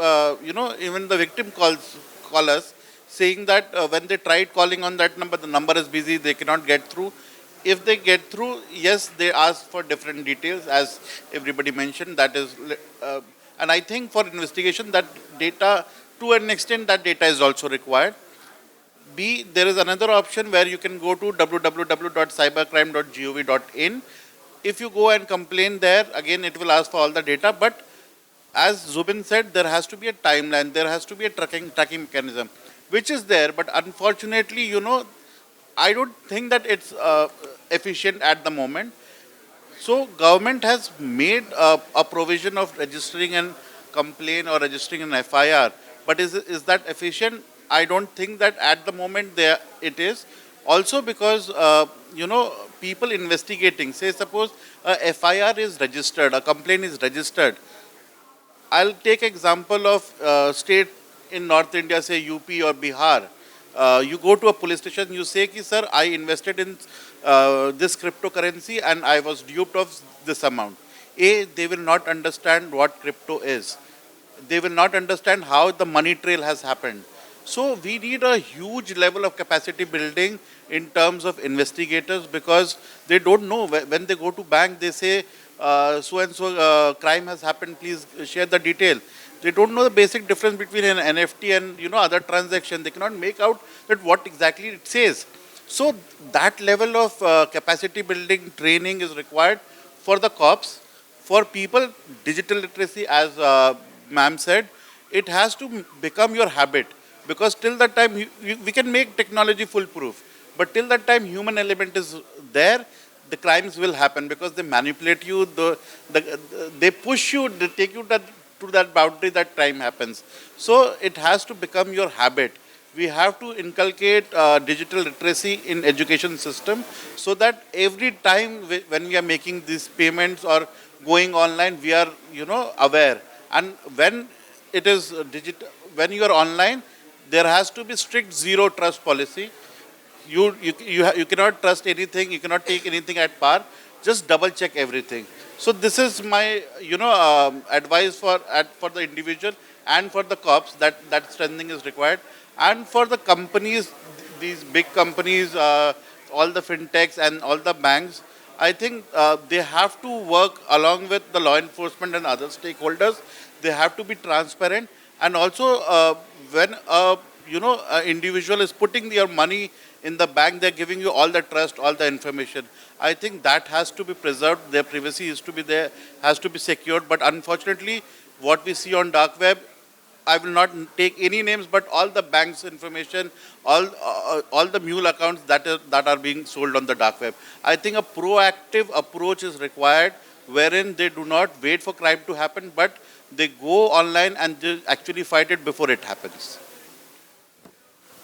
even the victim call us saying that when they tried calling on that number, the number is busy, they cannot get through. If they get through, yes, they ask for different details, as everybody mentioned. That is, and I think for investigation, that data, to an extent, that data is also required. B, there is another option where you can go to www.cybercrime.gov.in. If you go and complain there, again, it will ask for all the data. But as Zubin said, there has to be a timeline, there has to be a tracking mechanism, which is there. But unfortunately, I don't think that it's efficient at the moment. So government has made a provision of registering an complaint or registering an FIR. But is that efficient? I don't think that at the moment it is. Also because, people investigating, say suppose a FIR is registered, a complaint is registered. I'll take example of state in North India, say UP or Bihar. You go to a police station, you say, ki, sir, I invested in this cryptocurrency and I was duped of this amount. They will not understand what crypto is. They will not understand how the money trail has happened. So we need a huge level of capacity building in terms of investigators, because they don't know. When they go to bank, they say, so and so crime has happened, please share the detail. They don't know the basic difference between an NFT and other transaction. They cannot make out that what exactly it says. So that level of capacity building training is required for the cops, for people. Digital literacy, as ma'am said, it has to become your habit, because till that time we can make technology foolproof, but till that time human element is there, the crimes will happen, because they manipulate you, they push you, they take you to that boundary, that crime happens. So it has to become your habit. We have to inculcate digital literacy in education system, so that every time when we are making these payments or going online, we are aware. And when it is digital, when you are online, there has to be strict zero trust policy. You cannot trust anything, you cannot take anything at par. Just double check everything. So this is my advice for the individual and for the cops, that strengthening is required. And for the companies, these big companies, all the fintechs and all the banks, I think they have to work along with the law enforcement and other stakeholders. They have to be transparent. And also when an individual is putting your money in the bank, they're giving you all the trust, all the information. I think that has to be preserved. Their privacy is to be there, has to be secured. But unfortunately, what we see on dark web, I will not take any names, but all the bank's information, all the mule accounts that are being sold on the dark web. I think a proactive approach is required, wherein they do not wait for crime to happen, but they go online and they actually fight it before it happens.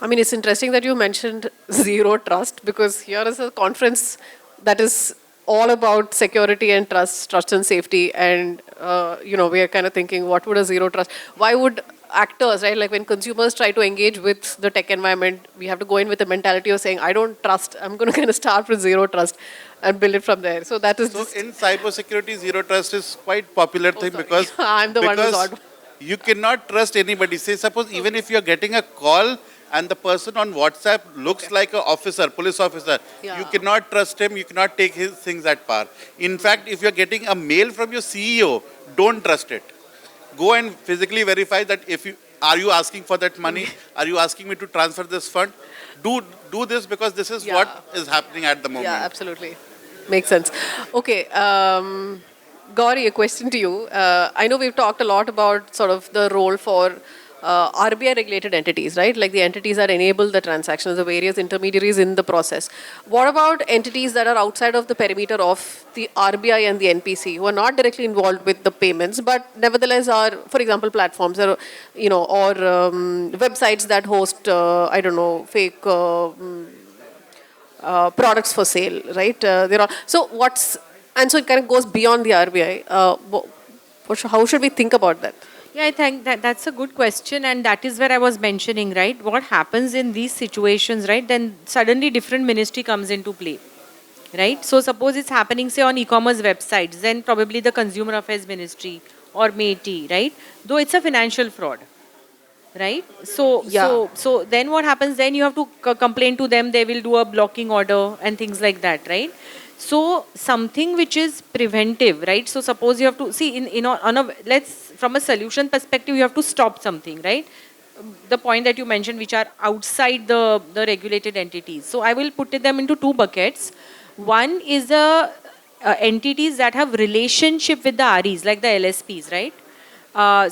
I mean, it's interesting that you mentioned zero trust, because here is a conference that is all about security and trust and safety. And, we are kind of thinking, what would a zero trust? Why would actors, right? Like when consumers try to engage with the tech environment, we have to go in with the mentality of saying, I don't trust. I'm going to kind of start with zero trust and build it from there. So that is so in cybersecurity, zero trust is quite popular thing, because I'm the one who's odd. You cannot trust anybody. Say suppose even if you're getting a call and the person on WhatsApp looks like an officer, police officer, you cannot trust him, you cannot take his things at par. In fact, if you're getting a mail from your CEO, don't trust it. Go and physically verify that are you asking for that money? Are you asking me to transfer this fund? Do this, because this is what is happening at the moment. Yeah, absolutely. Makes sense. Okay. Gauri, a question to you. I know we've talked a lot about sort of the role for RBI regulated entities, right? Like the entities that enable the transactions, the various intermediaries in the process. What about entities that are outside of the perimeter of the RBI and the NPC, who are not directly involved with the payments, but nevertheless are, for example, platforms or, or websites that host, fake products for sale, right? So And so it kind of goes beyond the RBI. How should we think about that? Yeah, I think that's a good question, and that is where I was mentioning, right? What happens in these situations, right? Then suddenly different ministry comes into play, right? So suppose it's happening, say, on e-commerce websites, then probably the Consumer Affairs Ministry or MeitY, right? Though it's a financial fraud, right? So Yeah. so then what happens? Then you have to complain to them. They will do a blocking order and things like that, right? So something which is preventive, right? So suppose you have to see on a, let's, from a solution perspective, you have to stop something, right? The point that you mentioned, which are outside the regulated entities. So I will put them into two buckets. One is the entities that have relationship with the REs, like the LSPs, right?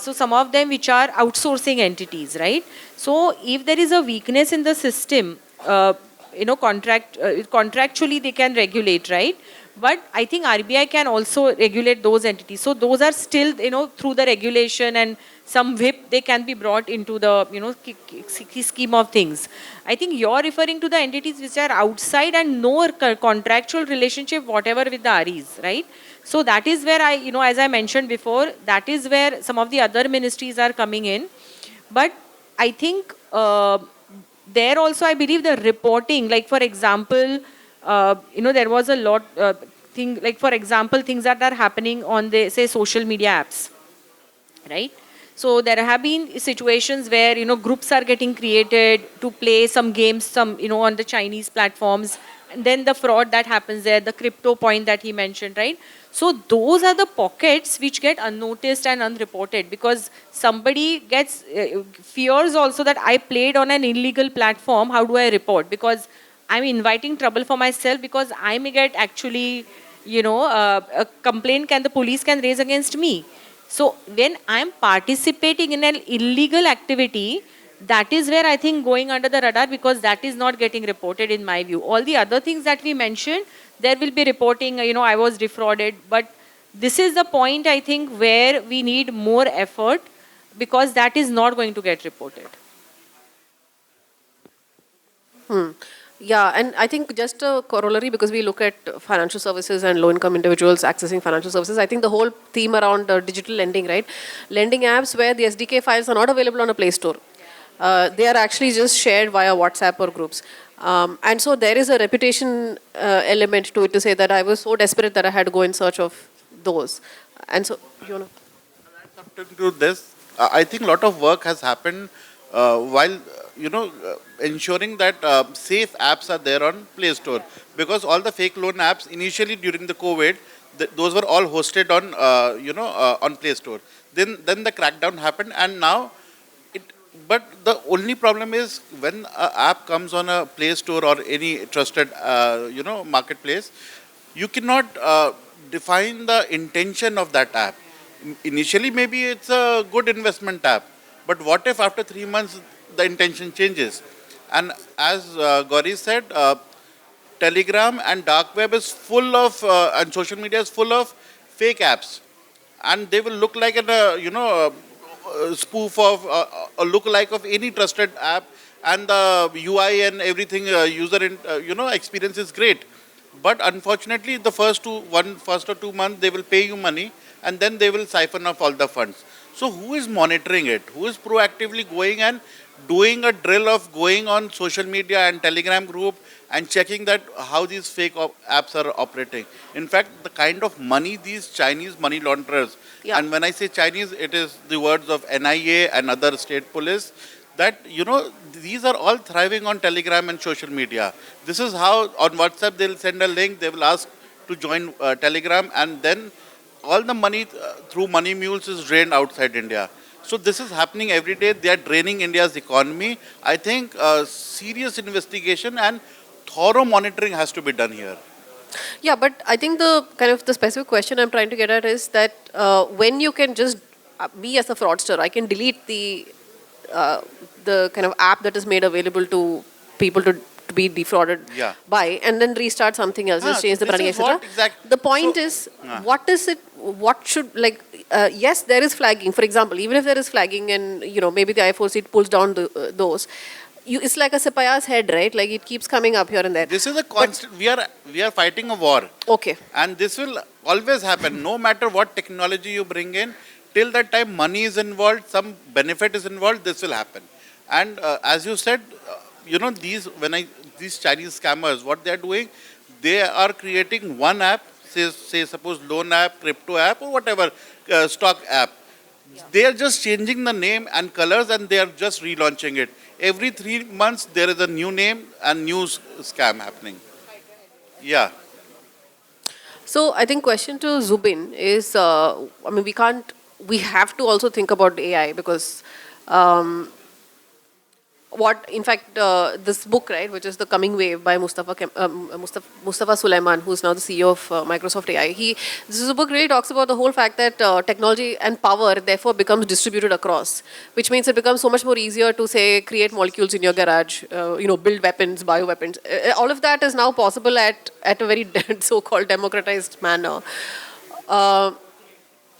So some of them which are outsourcing entities, right? So if there is a weakness in the system, contractually they can regulate, right? But I think RBI can also regulate those entities. So those are still, through the regulation and some whip, they can be brought into the, scheme of things. I think you're referring to the entities which are outside and no contractual relationship whatever with the REs, right? So that is where as I mentioned before, that is where some of the other ministries are coming in. But I think there also, I believe the reporting, like for example, there was a lot like for example, things that are happening on the, say, social media apps, right? So there have been situations where, groups are getting created to play some games, on the Chinese platforms, and then the fraud that happens there, the crypto point that he mentioned, right? So those are the pockets which get unnoticed and unreported, because somebody gets fears also that I played on an illegal platform. How do I report? Because I'm inviting trouble for myself, because I may get actually, a complaint the police can raise against me. So when I'm participating in an illegal activity, that is where I think going under the radar, because that is not getting reported in my view. All the other things that we mentioned, there will be reporting, I was defrauded. But this is the point, I think, where we need more effort, because that is not going to get reported. Yeah, and I think just a corollary, because we look at financial services and low-income individuals accessing financial services, I think the whole theme around digital lending, right? Lending apps where the SDK files are not available on a Play Store. They are actually just shared via WhatsApp or groups. And so there is a reputation element to it, to say that I was so desperate that I had to go in search of those. And so, To this, I think a lot of work has happened while ensuring that safe apps are there on Play Store, because all the fake loan apps initially during the COVID, those were all hosted on on Play Store. Then the crackdown happened, and now it. But the only problem is when an app comes on a Play Store or any trusted marketplace, you cannot define the intention of that app. Initially, maybe it's a good investment app, but what if after 3 months the intention changes? And as Gauri said, Telegram and dark web is full of, and social media is full of fake apps, and they will look like a spoof of a look-alike of any trusted app, and the UI and everything experience is great. But unfortunately, the first or 2 months, they will pay you money, and then they will siphon off all the funds. So who is monitoring it? Who is proactively going and doing a drill of going on social media and Telegram group and checking that how these fake apps are operating? In fact, the kind of money these Chinese money launderers, and when I say Chinese, it is the words of NIA and other state police, that these are all thriving on Telegram and social media. This is how on WhatsApp they'll send a link, they will ask to join Telegram, and then all the money through money mules is drained outside India. So this is happening every day. They are draining India's economy. I think serious investigation and thorough monitoring has to be done here. yeah, but I think the specific question I'm trying to get at is that when you can just, me as a fraudster, I can delete the kind of app that is made available to people to be defrauded by, and then restart something else, just change the branding, etc. The point is, what is it? What should, yes, there is flagging. For example, even if there is flagging, and maybe the I4C pulls down those. it's like a Sipaya's head, right? Like it keeps coming up here and there. This is a constant. We are fighting a war, Okay. and this will always happen. No matter what technology you bring in, till that time money is involved, some benefit is involved. This will happen. And as you said, these Chinese scammers, what they are doing, they are creating one app, say suppose loan app, crypto app, or whatever stock app. They are just changing the name and colors, and they are just relaunching it. Every 3 months, there is a new name and new scam happening. Yeah. So I think question to Zubin is, I mean, we have to also think about AI because in fact, this book, right, which is The Coming Wave by Mustafa Sulaiman, who's now the CEO of Microsoft AI. This is a book really talks about the whole fact that technology and power therefore becomes distributed across, which means it becomes so much more easier to say create molecules in your garage, build weapons, bioweapons. All of that is now possible at a very so-called democratized manner. And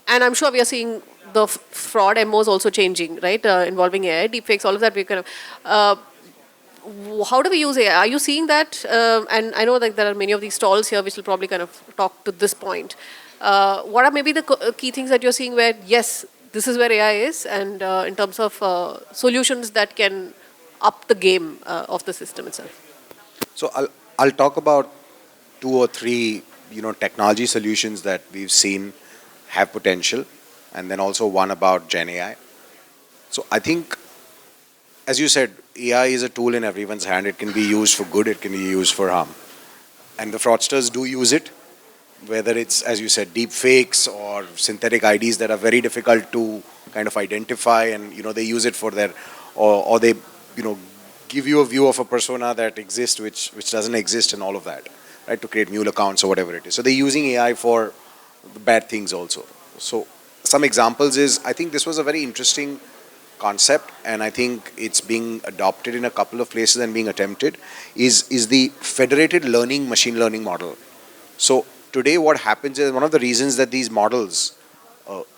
I'm sure we are seeing the fraud MOs also changing, right? Involving AI, deepfakes, all of that. We kind of, how do we use AI? Are you seeing that? And I know that there are many of these stalls here which will probably kind of talk to this point. What are maybe the key things that you're seeing where, yes, this is where AI is, and in terms of solutions that can up the game of the system itself? So I'll talk about 2 or 3 technology solutions that we've seen have potential, and then also one about Gen AI. So I think, as you said, AI is a tool in everyone's hand. It can be used for good, it can be used for harm. And the fraudsters do use it, whether it's, as you said, deep fakes or synthetic IDs that are very difficult to kind of identify, and they use it for their, or they give you a view of a persona that exists which doesn't exist, and all of that, right, to create mule accounts or whatever it is. So they're using AI for the bad things also. So some examples is, I think this was a very interesting concept, and I think it's being adopted in a couple of places and being attempted, is the federated learning machine learning model. So today what happens is, one of the reasons that these models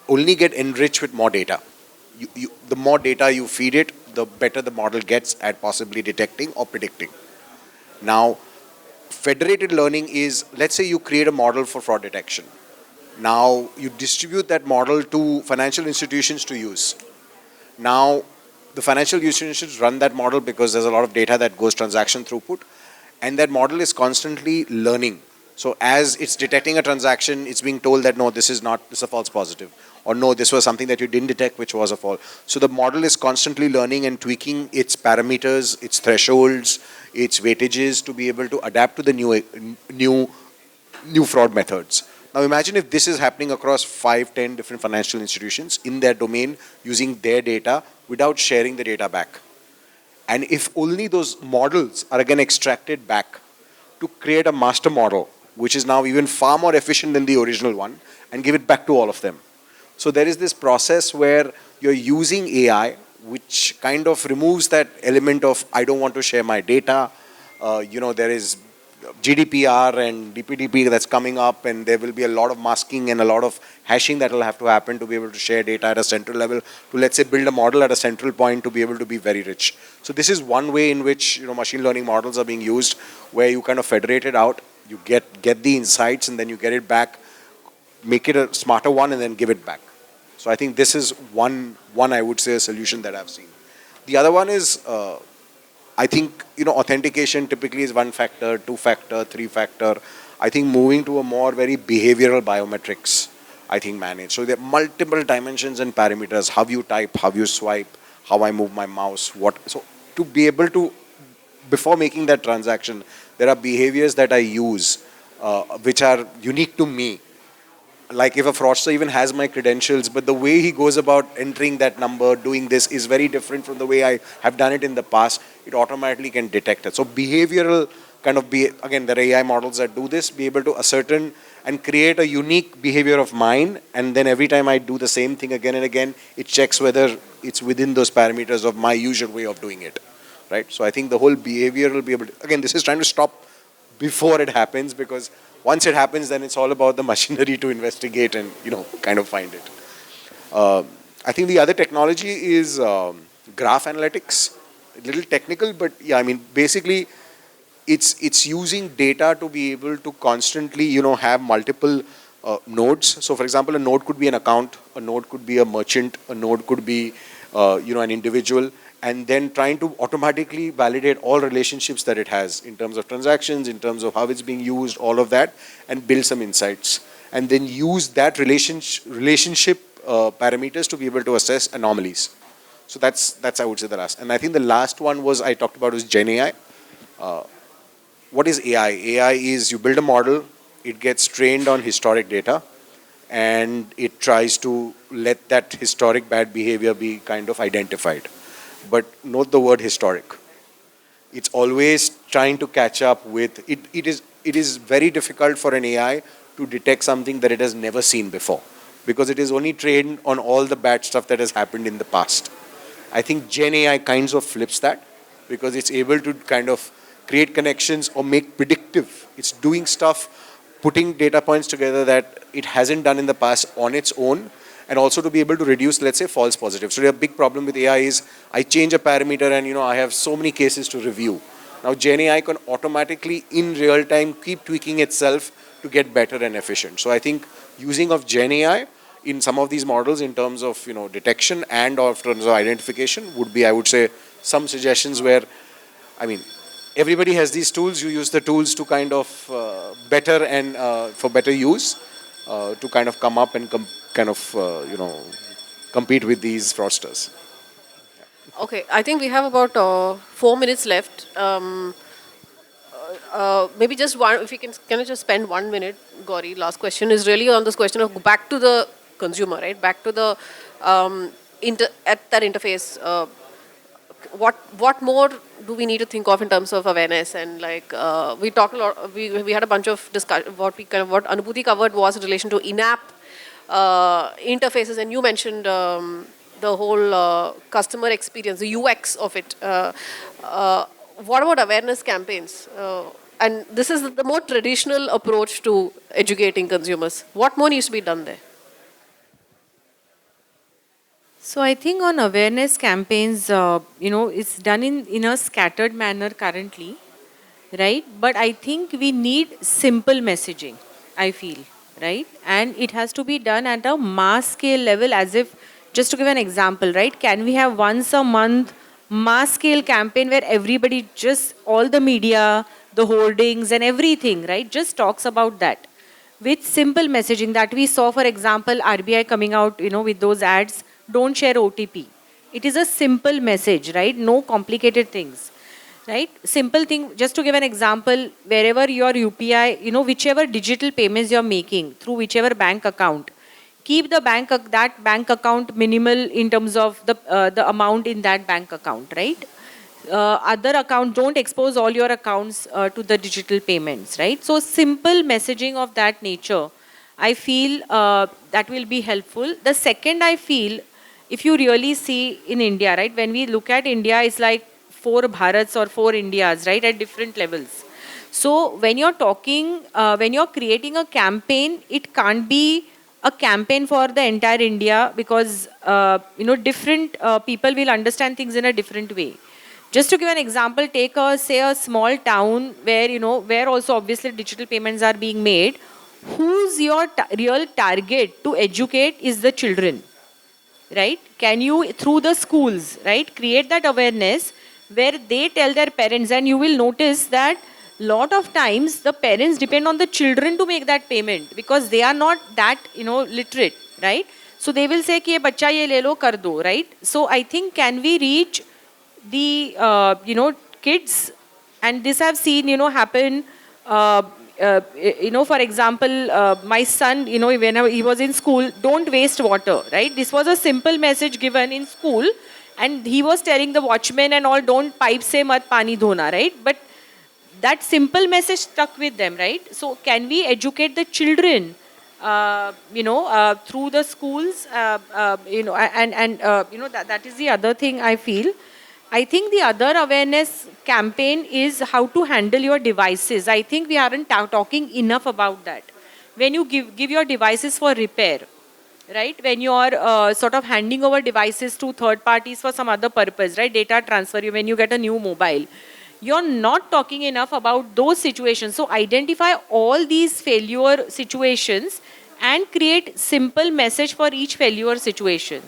only get enriched with more data. The more data you feed it, the better the model gets at possibly detecting or predicting. Now, federated learning is, let's say you create a model for fraud detection. Now you distribute that model to financial institutions to use. Now the financial institutions run that model because there's a lot of data that goes transaction throughput, and that model is constantly learning. So as it's detecting a transaction, it's being told that no, this is a false positive, or no, this was something that you didn't detect which was a false. So the model is constantly learning and tweaking its parameters, its thresholds, its weightages to be able to adapt to the new fraud methods. Now imagine if this is happening across 5, 10 different financial institutions in their domain using their data without sharing the data back. And if only those models are again extracted back to create a master model, which is now even far more efficient than the original one, and give it back to all of them. So there is this process where you're using AI, which kind of removes that element of, I don't want to share my data. There is GDPR and DPDP that's coming up, and there will be a lot of masking and a lot of hashing that will have to happen to be able to share data at a central level, to, let's say, build a model at a central point to be able to be very rich. So this is one way in which machine learning models are being used, where you kind of federate it out, you get the insights, and then you get it back, make it a smarter one, and then give it back. So I think this is one I would say a solution that I've seen. The other one is, I think, authentication typically is 1-factor, 2-factor, 3-factor. I think moving to a more very behavioral biometrics, I think, managed. So there are multiple dimensions and parameters, how you type, how you swipe, how I move my mouse, so to be able to, before making that transaction, there are behaviors that I use, which are unique to me. Like if a fraudster even has my credentials, but the way he goes about entering that number, doing this, is very different from the way I have done it in the past, it automatically can detect it. So behavioral kind of, again, there are AI models that do this, be able to ascertain and create a unique behavior of mine, and then every time I do the same thing again and again, it checks whether it's within those parameters of my usual way of doing it, right? So I think the whole behavior will be able to, again, this is trying to stop before it happens, because once it happens, then it's all about the machinery to investigate and, kind of find it. I think the other technology is graph analytics. a little technical, but yeah, I mean, basically, it's using data to be able to constantly, have multiple nodes. So, for example, a node could be an account, a node could be a merchant, a node could be, an individual, and then trying to automatically validate all relationships that it has in terms of transactions, in terms of how it's being used, all of that, and build some insights, and then use that relationship parameters to be able to assess anomalies. So that's I would say the last. And I think the last one was I talked about was Gen AI. What is AI? AI is you build a model, it gets trained on historic data, and it tries to let that historic bad behavior be kind of identified. But note the word historic. It's always trying to catch up with it. It is very difficult for an AI to detect something that it has never seen before, because it is only trained on all the bad stuff that has happened in the past. I think Gen AI kinds of flips that, because it's able to kind of create connections or make predictive. It's doing stuff, putting data points together that it hasn't done in the past on its own, and also to be able to reduce, let's say, false positives. So a big problem with AI is I change a parameter and I have so many cases to review. Now Gen AI can automatically in real time keep tweaking itself to get better and efficient. So I think using of Gen AI in some of these models in terms of detection and or in terms of identification would be, I would say, some suggestions where, I mean, everybody has these tools. You use the tools to kind of better and for better use to kind of come up and compete with these fraudsters. Okay, I think we have about 4 minutes left. Maybe just one, if you can I just spend 1 minute, Gauri? Last question is really on this question of back to the consumer, right? Back to the at that interface. What more do we need to think of in terms of awareness? And like we talked a lot, we had a bunch of discussion. What Anubhuti covered was in relation to in-app interfaces, and you mentioned the whole customer experience, the UX of it. What about awareness campaigns? And this is the more traditional approach to educating consumers. What more needs to be done there? So I think on awareness campaigns, it's done in a scattered manner currently, right? But I think we need simple messaging, I feel, right? And it has to be done at a mass scale level, as if, just to give an example, right? Can we have once a month mass scale campaign where everybody, just all the media, the hoardings and everything, right, just talks about that with simple messaging that we saw, for example, RBI coming out, with those ads, don't share OTP. It is a simple message, right? No complicated things, right? Simple thing, just to give an example, wherever your UPI, whichever digital payments you're making through whichever bank account, keep the that bank account minimal in terms of the amount in that bank account, right? Other account, don't expose all your accounts to the digital payments, right? So simple messaging of that nature, I feel that will be helpful. The second, I feel, if you really see in India, right, when we look at India, it's like 4 Bharats or 4 Indias, right, at different levels. So when you're talking, when you're creating a campaign, it can't be a campaign for the entire India, because, different people will understand things in a different way. Just to give an example, take say a small town where, where also obviously digital payments are being made. Who's your real target to educate is the children, right? Can you, through the schools, right, create that awareness where they tell their parents, and you will notice that lot of times the parents depend on the children to make that payment, because they are not that, literate, right? So they will say, ki, "Bachcha ye le lo, kar do," right? So I think, can we reach the, kids? And this I've seen, happen, for example, my son, whenever he was in school, don't waste water, right? This was a simple message given in school, and he was telling the watchman and all, don't pipe se mat pani dhona, right? But that simple message stuck with them, right? So can we educate the children, through the schools, that is the other thing I feel. I think the other awareness campaign is how to handle your devices. I think we aren't talking enough about that. When you give your devices for repair, right? When you're sort of handing over devices to third parties for some other purpose, right? Data transfer, when you get a new mobile. You're not talking enough about those situations. So identify all these failure situations and create simple message for each failure situation,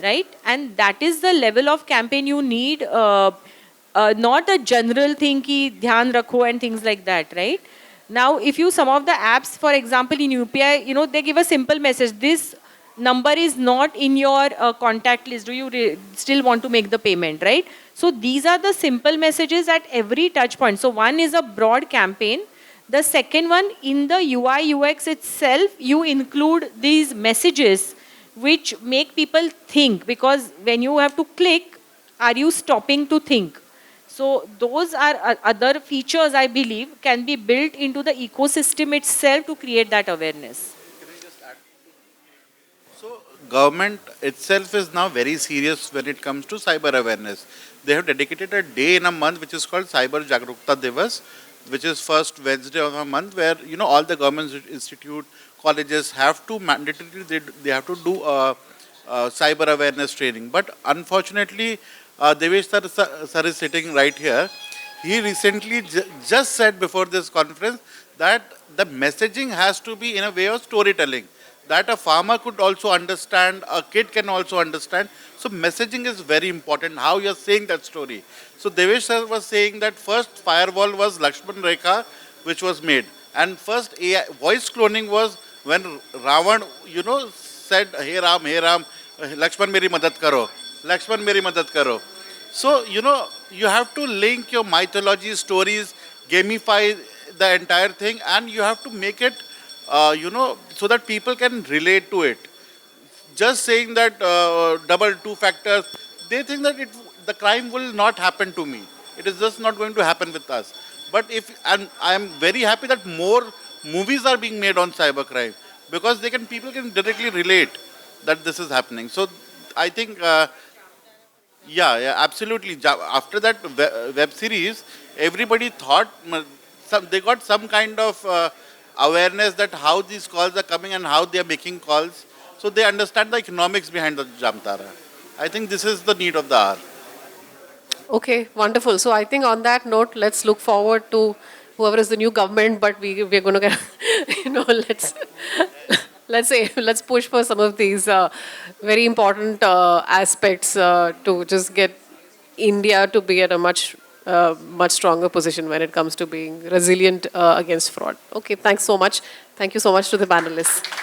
right? And that is the level of campaign you need, not a general thing ki dhyan rakho and things like that, right? Now, if you, some of the apps, for example, in UPI, they give a simple message. This number is not in your contact list. Do you still want to make the payment, right? So these are the simple messages at every touch point. So one is a broad campaign. The second one, in the UI UX itself, you include these messages which make people think, because when you have to click, are you stopping to think? So those are other features, I believe, can be built into the ecosystem itself to create that awareness. So government itself is now very serious when it comes to cyber awareness. They have dedicated a day in a month which is called Cyber Jagrukta Divas, which is first Wednesday of a month, where all the government institute, colleges have to mandatorily they have to do cyber awareness training. But unfortunately, Devesh sir is sitting right here. He recently just said before this conference that the messaging has to be in a way of storytelling, that a farmer could also understand, a kid can also understand. So messaging is very important, how you are saying that story. So Devesh sir was saying that first firewall was Lakshman Rekha, which was made. And first AI, voice cloning was when Ravan, said, Hey Ram, Lakshman meri madad karo. Lakshman meri madad karo. So, you have to link your mythology, stories, gamify the entire thing, and you have to make it, so that people can relate to it. Just saying that double two factors, they think that the crime will not happen to me. It is just not going to happen with us. But and I am very happy that more movies are being made on cybercrime, because people can directly relate that this is happening. So I think, yeah, absolutely. After that web series, everybody thought they got some kind of awareness that how these calls are coming and how they are making calls. So they understand the economics behind the Jamtara. I think this is the need of the hour. Okay, wonderful. So I think on that note, let's look forward to whoever is the new government, but we're going to get, let's push for some of these very important aspects to just get India to be at a much stronger position when it comes to being resilient against fraud. Okay, thanks so much. Thank you so much to the panelists.